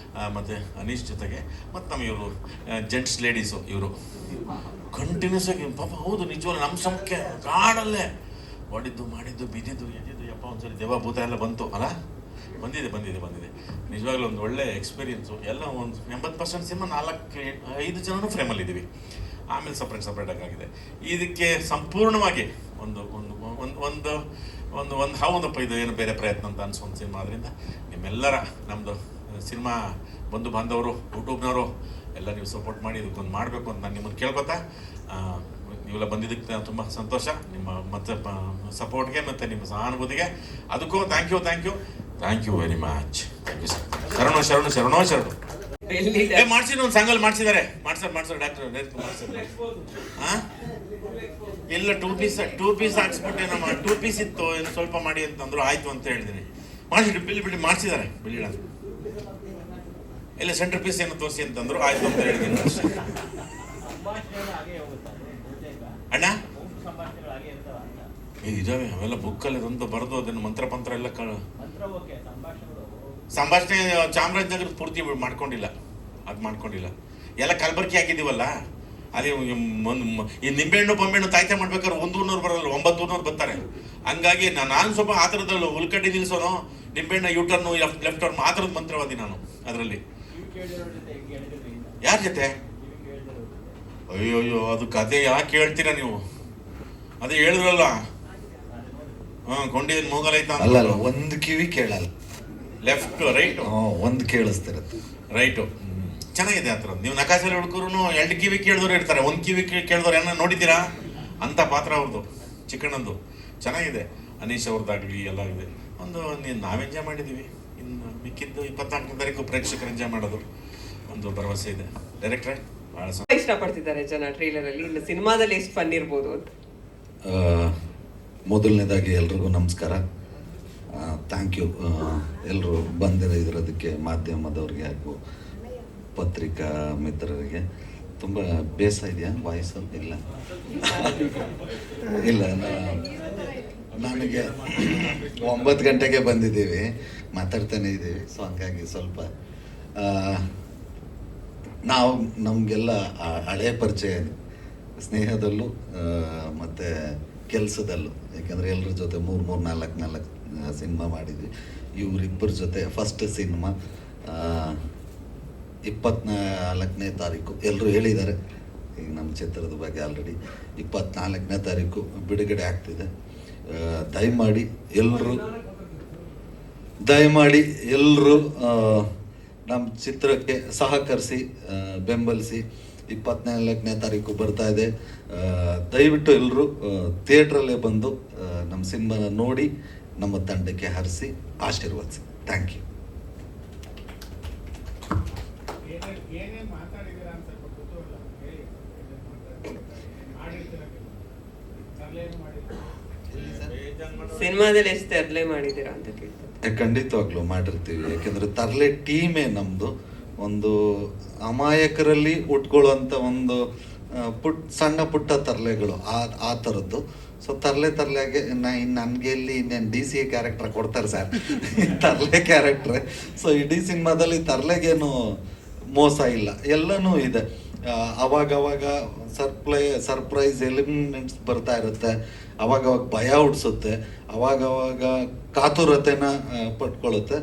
[SPEAKER 9] ಮತ್ತು ಅನೀಶ್ ಜೊತೆಗೆ ಮತ್ತು ನಮ್ಮ ಇವರು ಜೆಂಟ್ಸ್ ಲೇಡೀಸು ಇವರು ಕಂಟಿನ್ಯೂಸ್ ಆಗಿ ಪಾಪ ಹೌದು ನಿಜವಾಗ್ಲೂ ನಮ್ಮ ಸಮಕ್ಕೆ ಕಾಡಲ್ಲೇ ಹೊಡಿದ್ದು ಮಾಡಿದ್ದು ಬಿದ್ದಿದ್ದು ಎದ್ದಿದ್ದು ಯಪ್ಪ ಒಂದ್ಸರಿ ದೇವ ಭೂತ ಎಲ್ಲ ಬಂತು ಅಲ್ಲ, ಬಂದಿದೆ ನಿಜವಾಗ್ಲೂ ಒಂದು ಒಳ್ಳೆ ಎಕ್ಸ್ಪೀರಿಯನ್ಸು. ಎಲ್ಲ ಒಂದು 80% ಸಿನಿಮಾ 4-5 ಜನನೂ ಫ್ರೇಮಲ್ಲಿದ್ದೀವಿ. ಆಮೇಲೆ ಸಪ್ರೇಟಾಗಿ ಆಗಿದೆ. ಇದಕ್ಕೆ ಸಂಪೂರ್ಣವಾಗಿ ಒಂದು ಹೌದಪ್ಪ ಇದು ಏನು ಬೇರೆ ಪ್ರಯತ್ನ ಅಂತ ಅನ್ಸೋ ಒಂದು ಸಿನಿಮಾ. ಅದರಿಂದ ನಿಮ್ಮೆಲ್ಲರ ನಮ್ಮದು ಸಿನಿಮಾ ಬಂಧು ಬಾಂಧವರು ಯೂಟ್ಯೂಬ್ನವರು ಎಲ್ಲ ನೀವು ಸಪೋರ್ಟ್ ಮಾಡಿ ಇದಕ್ಕೊಂದು ಮಾಡಬೇಕು ಅಂತ ನಾನು ನಿಮ್ಮನ್ನು ಕೇಳ್ಕೊತಾ, ನೀವೆಲ್ಲ ಬಂದಿದ್ದಕ್ಕೆ ತುಂಬ ಸಂತೋಷ. ನಿಮ್ಮ ಮತ್ತೆ ಸಪೋರ್ಟ್ಗೆ ಮತ್ತು ನಿಮ್ಮ ಸಹಾನುಭೂತಿಗೆ ಅದಕ್ಕೂ thank you very much. Thank you sir. ಶರಣು ಮಾಡ್ಸಿದ್ರು ಒಂದು ಸಂಗಲ್ ಮಾಡ್ಸಿದ್ದಾರೆ ಡಾಕ್ಟರ್ ಮಾಡ್ಸಿದ್ದಾರೆ. ಹಾಂ ಇಲ್ಲ 2 ಪೀಸ್ ಹಾಕ್ಸ್ಬಿಟ್ಟೆ ನಮ್ಮ 2 ಪೀಸ್ ಇತ್ತು ಏನು ಸ್ವಲ್ಪ ಮಾಡಿ ಅಂತಂದ್ರು. ಆಯ್ತು ಅಂತ ಹೇಳಿದ್ದೀನಿ. ಬಿಡಿ ಮಾಡಿಸಿದ್ದಾರೆ ಬಿಲ್ಲಿಡ ಇಲ್ಲ ಸೆಂಟರ್ ಪೀಸ್ ಏನು ತೋರಿಸಿ ಅಂತಂದ್ರು. ಆಯ್ತು ಅಂತ ಹೇಳಿದ್ದೀನಿ ಅಣ್ಣ. ಇದಾವೆ ಅವೆಲ್ಲ ಬುಕ್ಕಲ್ಲಿ ಒಂದು ಬರೆದು ಅದನ್ನು ಮಂತ್ರ ಎಲ್ಲ ಸಂಭಾಷಣೆ ಚಾಮರಾಜನಗರ ಪೂರ್ತಿ ಮಾಡ್ಕೊಂಡಿಲ್ಲ ಎಲ್ಲ ಕಲಬರ್ಕಿ ಹಾಕಿದೀವಲ್ಲ. ಅದೇ ಈ ನಿಂಬೆಹಣ್ಣು ಬೊಂಬೆಹಣ್ಣು ತಾಯ್ತೆ ಮಾಡ್ಬೇಕಾದ್ರೆ 100 ಬರಲ್ಲ, 900 ಬರ್ತಾರೆ. ಹಂಗಾಗಿ ನಾನು ಸ್ವಲ್ಪ ಆ ಥರದಲ್ಲ ಉಲ್ಕಡ್ಡಿ ನಿಲ್ಸೋನು ನಿಂಬೆಹಣ್ಣು ಯೂಟರ್ನು ಲೆಫ್ಟ್ ಟರ್ನ್ ಆ ಥರದ ಮಂತ್ರವಾದಿ ನಾನು. ಅದರಲ್ಲಿ ಯಾರ ಜೊತೆ ಅಯ್ಯೋ ಅದು ಕತೆ ಯಾಕೆ ಹೇಳ್ತೀರಾ ನೀವು? ಅದೇ ಹೇಳಿದ್ರಲ್ಲ ಕೊಂಡಿನ ಮೂಗಲೈತ
[SPEAKER 10] ಅಲ್ಲ ಒಂದು ಕಿವಿ ಕೇಳಲ್ಲ,
[SPEAKER 9] ಲೆಫ್ಟ್ ರೈಟ್
[SPEAKER 10] ಒಂದು ಕೇಳಿಸ್ತಿರತ್ತೆ
[SPEAKER 9] ರೈಟು. ಚೆನ್ನಾಗಿದೆ ಆ ಥರದ್ದು. ನೀವು ನಕಾಸಲ್ಲಿ ಹುಡುಗರು 2 ಕಿವಿ ಕೇಳಿದವ್ರು ಇರ್ತಾರೆ, 1 ಕಿವಿ ಕೇಳಿದವ್ರು ಏನೋ ನೋಡಿದ್ದೀರಾ ಅಂತ ಪಾತ್ರ ಅವ್ರದ್ದು ಚಿಕ್ಕಣ್ಣಂದು. ಚೆನ್ನಾಗಿದೆ. ಅನೀಶ್ ಅವ್ರದ್ದಾಗಲಿ ಎಲ್ಲ ಇದೆ. ನಾವು ಎಂಜಾಯ್ ಮಾಡಿದ್ದೀವಿ. ಇನ್ನು ಮಿಕ್ಕಿದ್ದು 24ನೇ ತಾರೀಕು ಪ್ರೇಕ್ಷಕರು ಎಂಜಾಯ್ ಮಾಡೋದು ಒಂದು ಭರವಸೆ ಇದೆ. ಡೈರೆಕ್ಟ್ರೆ ಭಾಳ
[SPEAKER 8] ಇಷ್ಟಪಡ್ತಿದ್ದಾರೆ ಜನ ಟ್ರೇಲರ್ ಅಲ್ಲಿ. ಇನ್ನು ಸಿನಿಮಾದಲ್ಲಿ ಎಷ್ಟು ಫನ್ ಇರ್ಬೋದು ಅಂತ.
[SPEAKER 10] ಮೊದಲನೇದಾಗಿ ಎಲ್ರಿಗೂ ನಮಸ್ಕಾರ. ಥ್ಯಾಂಕ್ ಯು ಎಲ್ಲರೂ ಬಂದಿರೋದಕ್ಕೆ, ಮಾಧ್ಯಮದವ್ರಿಗೆ ಹಾಗೂ ಪತ್ರಿಕಾ ಮಿತ್ರರಿಗೆ. ತುಂಬ ಬೇಸರ ಇದೆಯಾ ವಾಯ್ಸು? ಇಲ್ಲ ನನಗೆ 9 ಗಂಟೆಗೆ ಬಂದಿದ್ದೀವಿ, ಮಾತಾಡ್ತಾನೆ ಇದ್ದೀವಿ. ಸೊ ಹಂಗಾಗಿ ಸ್ವಲ್ಪ ನಮಗೆಲ್ಲ ಹಳೆಯ ಪರಿಚಯ ಸ್ನೇಹದಲ್ಲೂ ಮತ್ತು ಕೆಲಸದಲ್ಲೂ. ಯಾಕೆಂದರೆ ಎಲ್ಲರ ಜೊತೆ 3-4 ಸಿನಿಮಾ ಮಾಡಿದ್ವಿ. ಇವರಿಬ್ಬರ ಜೊತೆ ಫಸ್ಟ್ ಸಿನಿಮಾ 24ನೇ ತಾರೀಕು ಎಲ್ಲರೂ ಹೇಳಿದ್ದಾರೆ. ಈಗ ನಮ್ಮ ಚಿತ್ರದ ಬಗ್ಗೆ ಆಲ್ರೆಡಿ 24ನೇ ತಾರೀಕು ಬಿಡುಗಡೆ ಆಗ್ತಿದೆ. ದಯಮಾಡಿ ಎಲ್ಲರೂ ನಮ್ಮ ಚಿತ್ರಕ್ಕೆ ಸಹಕರಿಸಿ, ಬೆಂಬಲಿಸಿ. 24ನೇ ತಾರೀಕು ಬರ್ತಾ ಇದೆ. ದಯವಿಟ್ಟು ಎಲ್ಲರೂ ಥಿಯೇಟ್ರಲ್ಲೇ ಬಂದು ನಮ್ಮ ಸಿನಿಮಾನ ನೋಡಿ ನಮ್ಮ ತಂಡಕ್ಕೆ ಹರಿಸಿ ಆಶೀರ್ವದಿಸಿ. Thank you.
[SPEAKER 8] ಸಿನಿಮಾದಲ್ಲಿ ಎಷ್ಟು ತರಲೆ ಮಾಡಿದ್ದೀರಾ ಅಂತ ಕೇಳ್ತಾರೆ.
[SPEAKER 10] ಖಂಡಿತವಾಗ್ಲೂ ಮಾಡಿರ್ತೀವಿ. ಯಾಕೆಂದ್ರೆ ತರಲೆ ಟೀಮೇ ನಮ್ಮದು. ಒಂದು ಅಮಾಯಕರಲ್ಲಿ ಉಟ್ಕೊಳ್ಳುವಂಥ ಒಂದು ಸಣ್ಣ ಪುಟ್ಟ ತರಲೆಗಳು ಆ ಥರದ್ದು. ಸೊ ತರಲೆಗೆ ನನಗೆ ಇಲ್ಲಿ ಇನ್ನೇನು DC ಕ್ಯಾರೆಕ್ಟರ್ ಕೊಡ್ತಾರೆ ಸರ್, ತರಲೆ ಕ್ಯಾರೆಕ್ಟ್ರೆ. ಸೊ ಇಡೀ ಸಿನಿಮಾದಲ್ಲಿ ತರಲೆಗೇನು ಮೋಸ ಇಲ್ಲ, ಎಲ್ಲನೂ ಇದೆ. ಅವಾಗವಾಗ ಸರ್ಪ್ರೈಸ್ ಎಲಿಮೆಂಟ್ಸ್ ಬರ್ತಾ ಇರುತ್ತೆ, ಅವಾಗವಾಗ ಭಯ ಹುಡ್ಸುತ್ತೆ, ಅವಾಗವಾಗ ಕಾತುರತೆನ ಪಟ್ಕೊಳ್ಳುತ್ತೆ,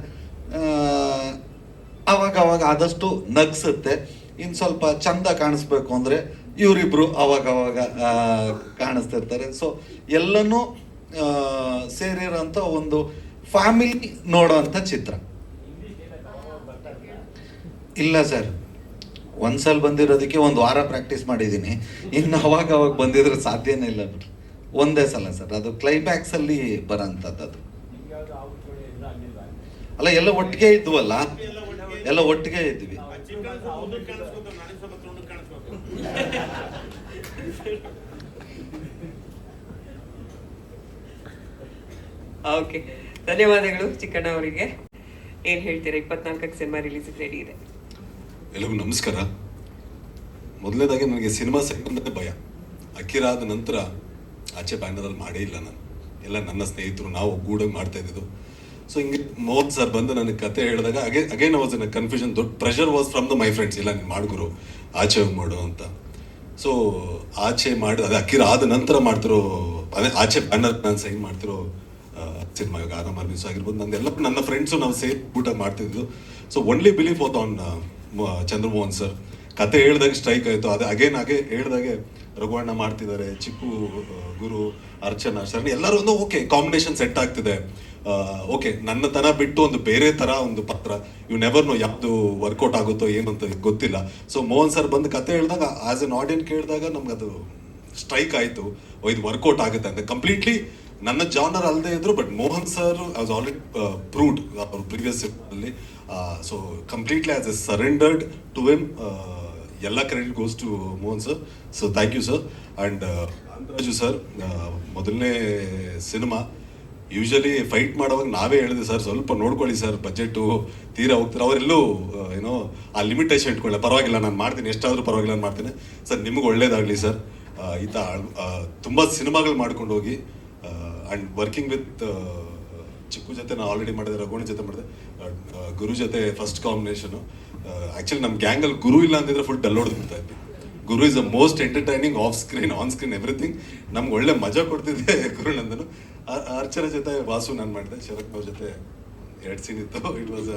[SPEAKER 10] ಅವಾಗವಾಗ ಆದಷ್ಟು ನಗ್ಸುತ್ತೆ. ಇನ್ನು ಸ್ವಲ್ಪ ಚಂದ ಕಾಣಿಸ್ಬೇಕು ಅಂದರೆ ಇವರಿಬ್ರು ಅವಾಗವಾಗ ಕಾಣಿಸ್ತಿರ್ತಾರೆ. ಸೊ ಎಲ್ಲನೂ ಸೇರಿರೋಂಥ ಒಂದು ಫ್ಯಾಮಿಲಿ ನೋಡೋವಂಥ ಚಿತ್ರ. ಇಲ್ಲ ಸರ್, ಒಂದ್ಸಲ ಬಂದಿರೋದಕ್ಕೆ 1 ವಾರ ಪ್ರಾಕ್ಟೀಸ್ ಮಾಡಿದ್ದೀನಿ. ಇನ್ನು ಅವಾಗ ಬಂದಿದ್ರೆ ಸಾಧ್ಯನೇ ಇಲ್ಲ ಬಿಡ್ರಿ. ಒಂದೇ ಸಲ ಸರ್, ಅದು ಕ್ಲೈಮ್ಯಾಕ್ಸಲ್ಲಿ ಬರೋಂಥದ್ದು. ಅದು ಅಲ್ಲ, ಎಲ್ಲ ಒಟ್ಟಿಗೆ ಇದ್ವಲ್ಲ, ಎಲ್ಲ ಒಟ್ಟಿಗೆ ಇದ್ವಿ.
[SPEAKER 8] ಓಕೆ, ಧನ್ಯವಾದಗಳು ಚಿಕ್ಕಣ್ಣ ಅವರಿಗೆ. ಏನ್ ಹೇಳ್ತೀರಾ? 24ಕ್ಕೆ ಸಿನಿಮಾ ರಿಲೀಸ್ ರೆಡಿ ಇದೆ.
[SPEAKER 11] ಎಲ್ಲರಿಗೂ ನಮಸ್ಕಾರ. ಮೊದಲನೇದಾಗಿ ನನಗೆ ಸಿನಿಮಾ ಸೆಕೆಂಡ್ ಭಯ. ಅಕ್ಕಿರಾದ ನಂತರ ಆಚೆ ಬ್ಯಾನರಲ್ಲಿ ಮಾಡೇ ಇಲ್ಲ ನಾನು. ಎಲ್ಲ ನನ್ನ ಸ್ನೇಹಿತರು ನಾವು ಒಗ್ಗೂಡಾಗಿ ಮಾಡ್ತಾ ಇದ್ದಿದ್ದು. ಸೊ ಹಿಂಗೆ ಮೋಹನ್ ಸರ್ ಬಂದು ನನಗೆ ಕತೆ ಹೇಳಿದಾಗ ಅಗೇನ್ ವಾಸ್ ಇನ್ ಕನ್ಫ್ಯೂಷನ್. ದೊಡ್ಡ pressure was from the my friends, ಇಲ್ಲ ನೀನು ಮಾಡ್ಗುರು ಆಚೆ ಹೋಗಿ ಮಾಡು ಅಂತ. ಸೊ ಆಚೆ ಮಾಡಿ ಅದು ಅಕ್ಕಿರಾದ ನಂತರ ಮಾಡ್ತಿರೋ, ಅದೇ ಆಚೆ ಬ್ಯಾನರ್ ನಾನು ಸೈನ್ ಮಾಡ್ತಿರೋ ಸಿನಿಮಾ. ಇವಾಗ ಆರಾಮ ನ್ಯೂಸ್ ಆಗಿರ್ಬೋದು, ನಂದೆಲ್ಲ ನನ್ನ ಫ್ರೆಂಡ್ಸು ನಾವು ಸೇರಿ ಊಟ ಮಾಡ್ತಿದ್ದು. So only believe for on Chandramohan sir. ಕತೆ ಹೇಳ್ದಾಗ ಸ್ಟ್ರೈಕ್ ಆಯಿತು. ಅದೇ ಹಾಗೆ ಹೇಳ್ದಾಗೆ ರಘುವಣ್ಣ ಮಾಡ್ತಿದ್ದಾರೆ, ಚಿಕ್ಕು, ಗುರು, ಅರ್ಚನಾ, ಶರಣ್ ಎಲ್ಲರೂ ಒಂದು ಓಕೆ ಕಾಂಬಿನೇಷನ್ ಸೆಟ್ ಆಗ್ತಿದೆ. ಓಕೆ, ನನ್ನ ತನ ಬಿಟ್ಟು ಒಂದು ಬೇರೆ ಥರ ಒಂದು ಪಾತ್ರ, ಯು ನೆವರ್ ನೋ ಯಾವುದು ವರ್ಕೌಟ್ ಆಗುತ್ತೋ ಏನು ಅಂತ ಗೊತ್ತಿಲ್ಲ. ಸೊ ಮೋಹನ್ ಸರ್ ಬಂದು ಕತೆ ಹೇಳಿದಾಗ ಆಸ್ ಎನ್ ಆಡಿಯನ್ಸ್ ಕೇಳಿದಾಗ ನಮ್ಗೆ ಅದು ಸ್ಟ್ರೈಕ್ ಆಯಿತು, ಇದು ವರ್ಕೌಟ್ ಆಗುತ್ತೆ ಅಂತ. ಕಂಪ್ಲೀಟ್ಲಿ ನನ್ನ ಜಾನರ್ ಅಲ್ಲದೆ ಇದ್ರು, but Mohan sir was already proved ಅವ್ರ ಪ್ರೀವಿಯಸ್ ಅಲ್ಲಿ. So completely as a surrendered to him. ಎಲ್ಲ credit goes to Mohan sir. So thank you sir. And Raju sir, ಮೊದಲನೇ ಸಿನಿಮಾ. ಯೂಶಲಿ ಫೈಟ್ ಮಾಡೋವಾಗ ನಾವೇ ಹೇಳಿದೆ ಸರ್, ಸ್ವಲ್ಪ ನೋಡ್ಕೊಳ್ಳಿ ಸರ್, ಬಜೆಟು ತೀರಾ ಹೋಗ್ತಾರೆ. ಅವರೆಲ್ಲೂ ಏನೋ ಆ ಲಿಮಿಟೇಷನ್ ಇಟ್ಕೊಳ್ಳಿ, ಪರವಾಗಿಲ್ಲ ನಾನು ಮಾಡ್ತೀನಿ, ಎಷ್ಟಾದರೂ ಪರವಾಗಿಲ್ಲ ನಾನು ಮಾಡ್ತೀನಿ ಸರ್, ನಿಮಗೆ ಒಳ್ಳೇದಾಗಲಿ ಸರ್. ಈತ ತುಂಬ ಸಿನಿಮಾಗಳು ಮಾಡ್ಕೊಂಡು ಹೋಗಿ. ಆ್ಯಂಡ್ ವರ್ಕಿಂಗ್ ವಿತ್ ಚಿಕ್ಕು ಜೊತೆ ನಾನು ಆಲ್ರೆಡಿ ಮಾಡಿದೆ, ರಘುವಣ್ಣ ಜೊತೆ ಮಾಡಿದೆ, ಗುರು ಜೊತೆ ಫಸ್ಟ್ ಕಾಂಬಿನೇಷನು. ಆ್ಯಕ್ಚುಲಿ ನಮ್ಮ ಗ್ಯಾಂಗಲ್ಲಿ ಗುರು ಇಲ್ಲ ಅಂತಿದ್ರೆ ಫುಲ್ ಡಲ್ ಹೊಡೆದ್ಬಿಡ್ತಾ ಇದ್ವಿ. ಗುರು is a most entertaining off screen, on screen, everything. ನಮ್ಗೆ ಒಳ್ಳೆ ಮಜಾ ಕೊಡ್ತಿದ್ದೆ ಗುರು ನಂದನು. ಅರ್ಚನ ಜೊತೆ ವಾಸು ನಾನು ಮಾಡಿದೆ, ಶರತ್ ಅವ್ರ ಜೊತೆ 2 ಸೀನ್ ಇತ್ತು. It was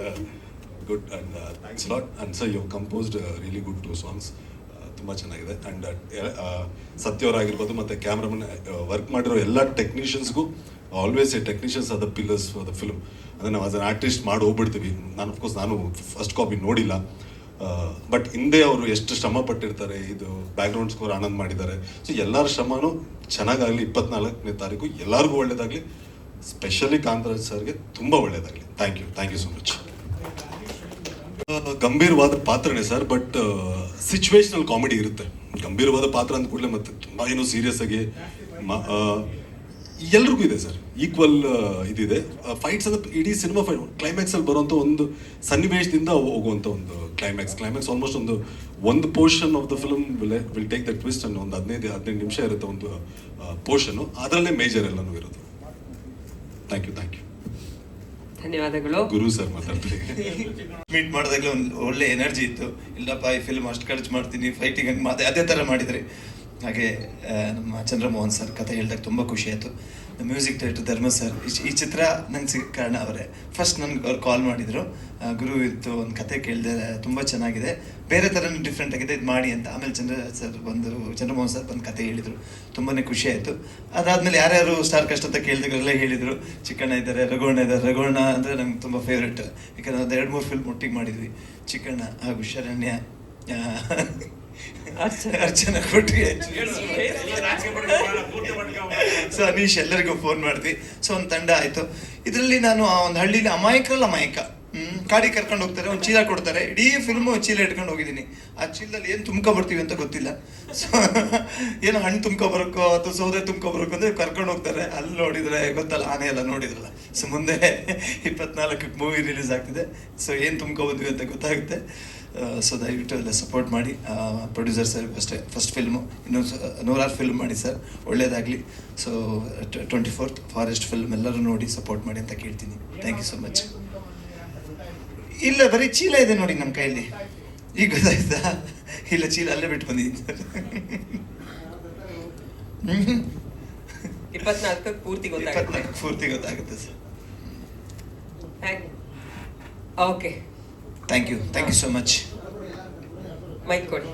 [SPEAKER 11] good and thanks lot. And sir you composed really good 2 songs. ತುಂಬ ಚೆನ್ನಾಗಿದೆ. ಆ್ಯಂಡ್ ಸತ್ಯವರಾಗಿರ್ಬೋದು ಮತ್ತು ಕ್ಯಾಮ್ರಾಮನ್ ವರ್ಕ್ ಮಾಡಿರೋ ಎಲ್ಲ ಟೆಕ್ನಿಷಿಯನ್ಸ್ಗೂ always a technicians are the pillars for the film. ಅಂದರೆ ನಾವು ಆಸ್ ಅನ್ ಆರ್ಟಿಸ್ಟ್ ಮಾಡಿ ಹೋಗ್ಬಿಡ್ತೀವಿ. ನಾನು ಅಫ್ಕೋರ್ಸ್ ನಾನು ಫಸ್ಟ್ ಕಾಪಿ ನೋಡಿಲ್ಲ, ಬಟ್ ಹಿಂದೆ ಅವರು ಎಷ್ಟು ಶ್ರಮ ಪಟ್ಟಿರ್ತಾರೆ. ಇದು ಬ್ಯಾಕ್ಗ್ರೌಂಡ್ ಸ್ಕೋರ್ ಆನಂದ್ ಮಾಡಿದ್ದಾರೆ. ಸೊ ಎಲ್ಲರ ಶ್ರಮನೂ ಚೆನ್ನಾಗಾಗಲಿ. 24ನೇ ತಾರೀಕು ಎಲ್ಲರಿಗೂ ಒಳ್ಳೇದಾಗಲಿ. ಸ್ಪೆಷಲಿ ಕಾಂತರಾಜ್ ಸರ್ಗೆ ತುಂಬ ಒಳ್ಳೇದಾಗಲಿ. Thank you so much. ಗಂಭೀರವಾದ ಪಾತ್ರನೇ ಸರ್, ಬಟ್ ಸಿಚುವೇಶನಲ್ ಕಾಮಿಡಿ ಇರುತ್ತೆ. ಗಂಭೀರವಾದ ಪಾತ್ರ ಅಂದ ಕೂಡಲೇ ಮತ್ತೆ ತುಂಬ ಏನೋ ಸೀರಿಯಸ್ ಆಗಿ ಎಲ್ರಿಗೂ ಇದೆ ಸರ್, ಈಕ್ವಲ್ ಇದಿದೆ. ಫೈಟ್ಸ್ ಅಂದ್ರೆ ಇಡೀ ಸಿನಿಮಾ ಕ್ಲೈಮ್ಯಾಕ್ಸಲ್ಲಿ ಬರುವಂಥ ಒಂದು ಸನ್ನಿವೇಶದಿಂದ ಹೋಗುವಂಥ ಒಂದು ಕ್ಲೈಮ್ಯಾಕ್ಸ್ ಆಲ್ಮೋಸ್ಟ್ ಒಂದು portion of the film will take the twist ಅನ್ನೋ ಒಂದು 15 ನಿಮಿಷ ಇರುತ್ತೆ ಒಂದು ಪೋರ್ಷನ್ನು. ಅದರಲ್ಲೇ ಮೇಜರ್ ಎಲ್ಲನೂ ಇರೋದು. Thank you.
[SPEAKER 8] ಧನ್ಯವಾದಗಳು.
[SPEAKER 11] ಗುರು ಸರ್ ಮಾತಾಡ್ತೀವಿ.
[SPEAKER 12] ಮೀಟ್ ಮಾಡಿದಾಗಲೇ ಒಂದು ಒಳ್ಳೆ ಎನರ್ಜಿ ಇತ್ತು. ಇಲ್ಲಪ್ಪ ಈ ಫಿಲ್ಮ್ ಅಷ್ಟು ಖರ್ಚು ಮಾಡ್ತೀನಿ, ಫೈಟಿಂಗ್ ಹಂಗೆ ಅದೇ ಥರ ಮಾಡಿದ್ರಿ. ಹಾಗೆ ನಮ್ಮ ಚಂದ್ರಮೋಹನ್ ಸರ್ ಕತೆ ಹೇಳಿದಾಗ ತುಂಬ ಖುಷಿ ಆಯಿತು. ಮ್ಯೂಸಿಕ್ ಡೈರೆಕ್ಟರ್ ಧರ್ಮ ಸರ್, ಈ ಚಿತ್ರ ನಂಗೆ ಸಿಕ್ಕ ಕಾರಣ ಅವರೇ. ಫಸ್ಟ್ ನನಗೆ ಅವ್ರು ಕಾಲ್ ಮಾಡಿದರು, ಗುರು ಇತ್ತು ಒಂದು ಕತೆ ಕೇಳಿದೆ, ತುಂಬ ಚೆನ್ನಾಗಿದೆ, ಬೇರೆ ಥರನೂ ಡಿಫ್ರೆಂಟ್ ಆಗಿದೆ, ಇದು ಮಾಡಿ ಅಂತ. ಆಮೇಲೆ ಚಂದ್ರಮೋಹನ್ ಸರ್ ಬಂದು ಕತೆ ಹೇಳಿದರು, ತುಂಬಾ ಖುಷಿ ಆಯಿತು. ಅದಾದಮೇಲೆ ಯಾರ್ಯಾರು ಸ್ಟಾರ್ ಕಷ್ಟ ಅಂತ ಕೇಳಿದಾಗಲೆಲ್ಲ ಹೇಳಿದರು, ಚಿಕ್ಕಣ್ಣ ಇದ್ದಾರೆ, ರಘುವಣ್ಣ ಅಂದರೆ ನಂಗೆ ತುಂಬ ಫೇವ್ರೆಟ್. ಯಾಕಂದರೆ ಒಂದು 2-3 ಫಿಲ್ಮ್ ಒಟ್ಟಿಗೆ ಮಾಡಿದ್ವಿ, ಚಿಕ್ಕಣ್ಣ ಹಾಗೂ ಶರಣ್ಯ, ಅರ್ಚನಾ ಕೊಟ್ಟಿಗೆ, ಸೊ ಅನೀಶ್, ಎಲ್ಲರಿಗೂ ಫೋನ್ ಮಾಡಿದ್ವಿ. ಸೊ ಒಂದು ತಂಡ ಆಯಿತು. ಇದರಲ್ಲಿ ನಾನು ಒಂದು ಹಳ್ಳಿಲಿ ಅಮಾಯಕ ಕಾಡಿ ಕರ್ಕೊಂಡು ಹೋಗ್ತಾರೆ, ಒಂದು ಚೀಲ ಕೊಡ್ತಾರೆ, ಇಡೀ ಫಿಲ್ಮು ಚೀಲ ಇಟ್ಕೊಂಡು ಹೋಗಿದ್ದೀನಿ. ಆ ಚೀಲದಲ್ಲಿ ಏನು ತುಂಬ್ಕೊಬರ್ತೀವಿ ಅಂತ ಗೊತ್ತಿಲ್ಲ. ಸೊ ಏನೋ ಹಣ್ಣು ತುಂಬ್ಕೊಬರಕ್ಕೋ ಅಥವಾ ಸೌದೆ ತುಂಬ್ಕೊಬರಕ್ಕೋ ಅಂದರೆ ಕರ್ಕೊಂಡು ಹೋಗ್ತಾರೆ. ಅಲ್ಲಿ ನೋಡಿದರೆ ಗೊತ್ತಲ್ಲ, ಆನೆ ಎಲ್ಲ ನೋಡಿದ್ರಲ್ಲ. ಸೊ ಮುಂದೆ 24ಕ್ಕೆ ಮೂವಿ ರಿಲೀಸ್ ಆಗ್ತಿದೆ. ಸೊ ಏನು ತುಂಬ್ಕೊಬಂದ್ವಿ ಅಂತ ಗೊತ್ತಾಗುತ್ತೆ. ಸೊ ದಯವಿಟ್ಟು ಎಲ್ಲ ಸಪೋರ್ಟ್ ಮಾಡಿ. ಪ್ರೊಡ್ಯೂಸರ್ ಸರ್ಗೂ ಅಷ್ಟೇ, ಫಸ್ಟ್ ಫಿಲ್ಮು, ಇನ್ನೂ 100 ಫಿಲ್ಮ್ ಮಾಡಿ ಸರ್, ಒಳ್ಳೇದಾಗಲಿ. ಸೊ 24th ಫಾರೆಸ್ಟ್ ಫಿಲ್ಮ್ ಎಲ್ಲರೂ ನೋಡಿ ಸಪೋರ್ಟ್ ಮಾಡಿ ಅಂತ ಕೇಳ್ತೀನಿ. Thank you so much. ಇಲ್ಲ, ಬರೀ ಚೀಲ ಇದೆ ನೋಡಿ ನಮ್ಮ ಕೈಯಲ್ಲಿ, ಈಗ ಗೊತ್ತಾಯ್ತಾ? ಇಲ್ಲ, ಚೀಲ ಅಲ್ಲೇ ಬಿಟ್ಟು ಬಂದಿದ್ದೀನಿ ಸರ್.
[SPEAKER 8] 24ಕ್ಕೆ ಪೂರ್ತಿ
[SPEAKER 12] ಗೊತ್ತಾಗುತ್ತೆ sir.
[SPEAKER 8] Okay,
[SPEAKER 12] thank you so much.
[SPEAKER 8] Mic ಕೊಡಿ.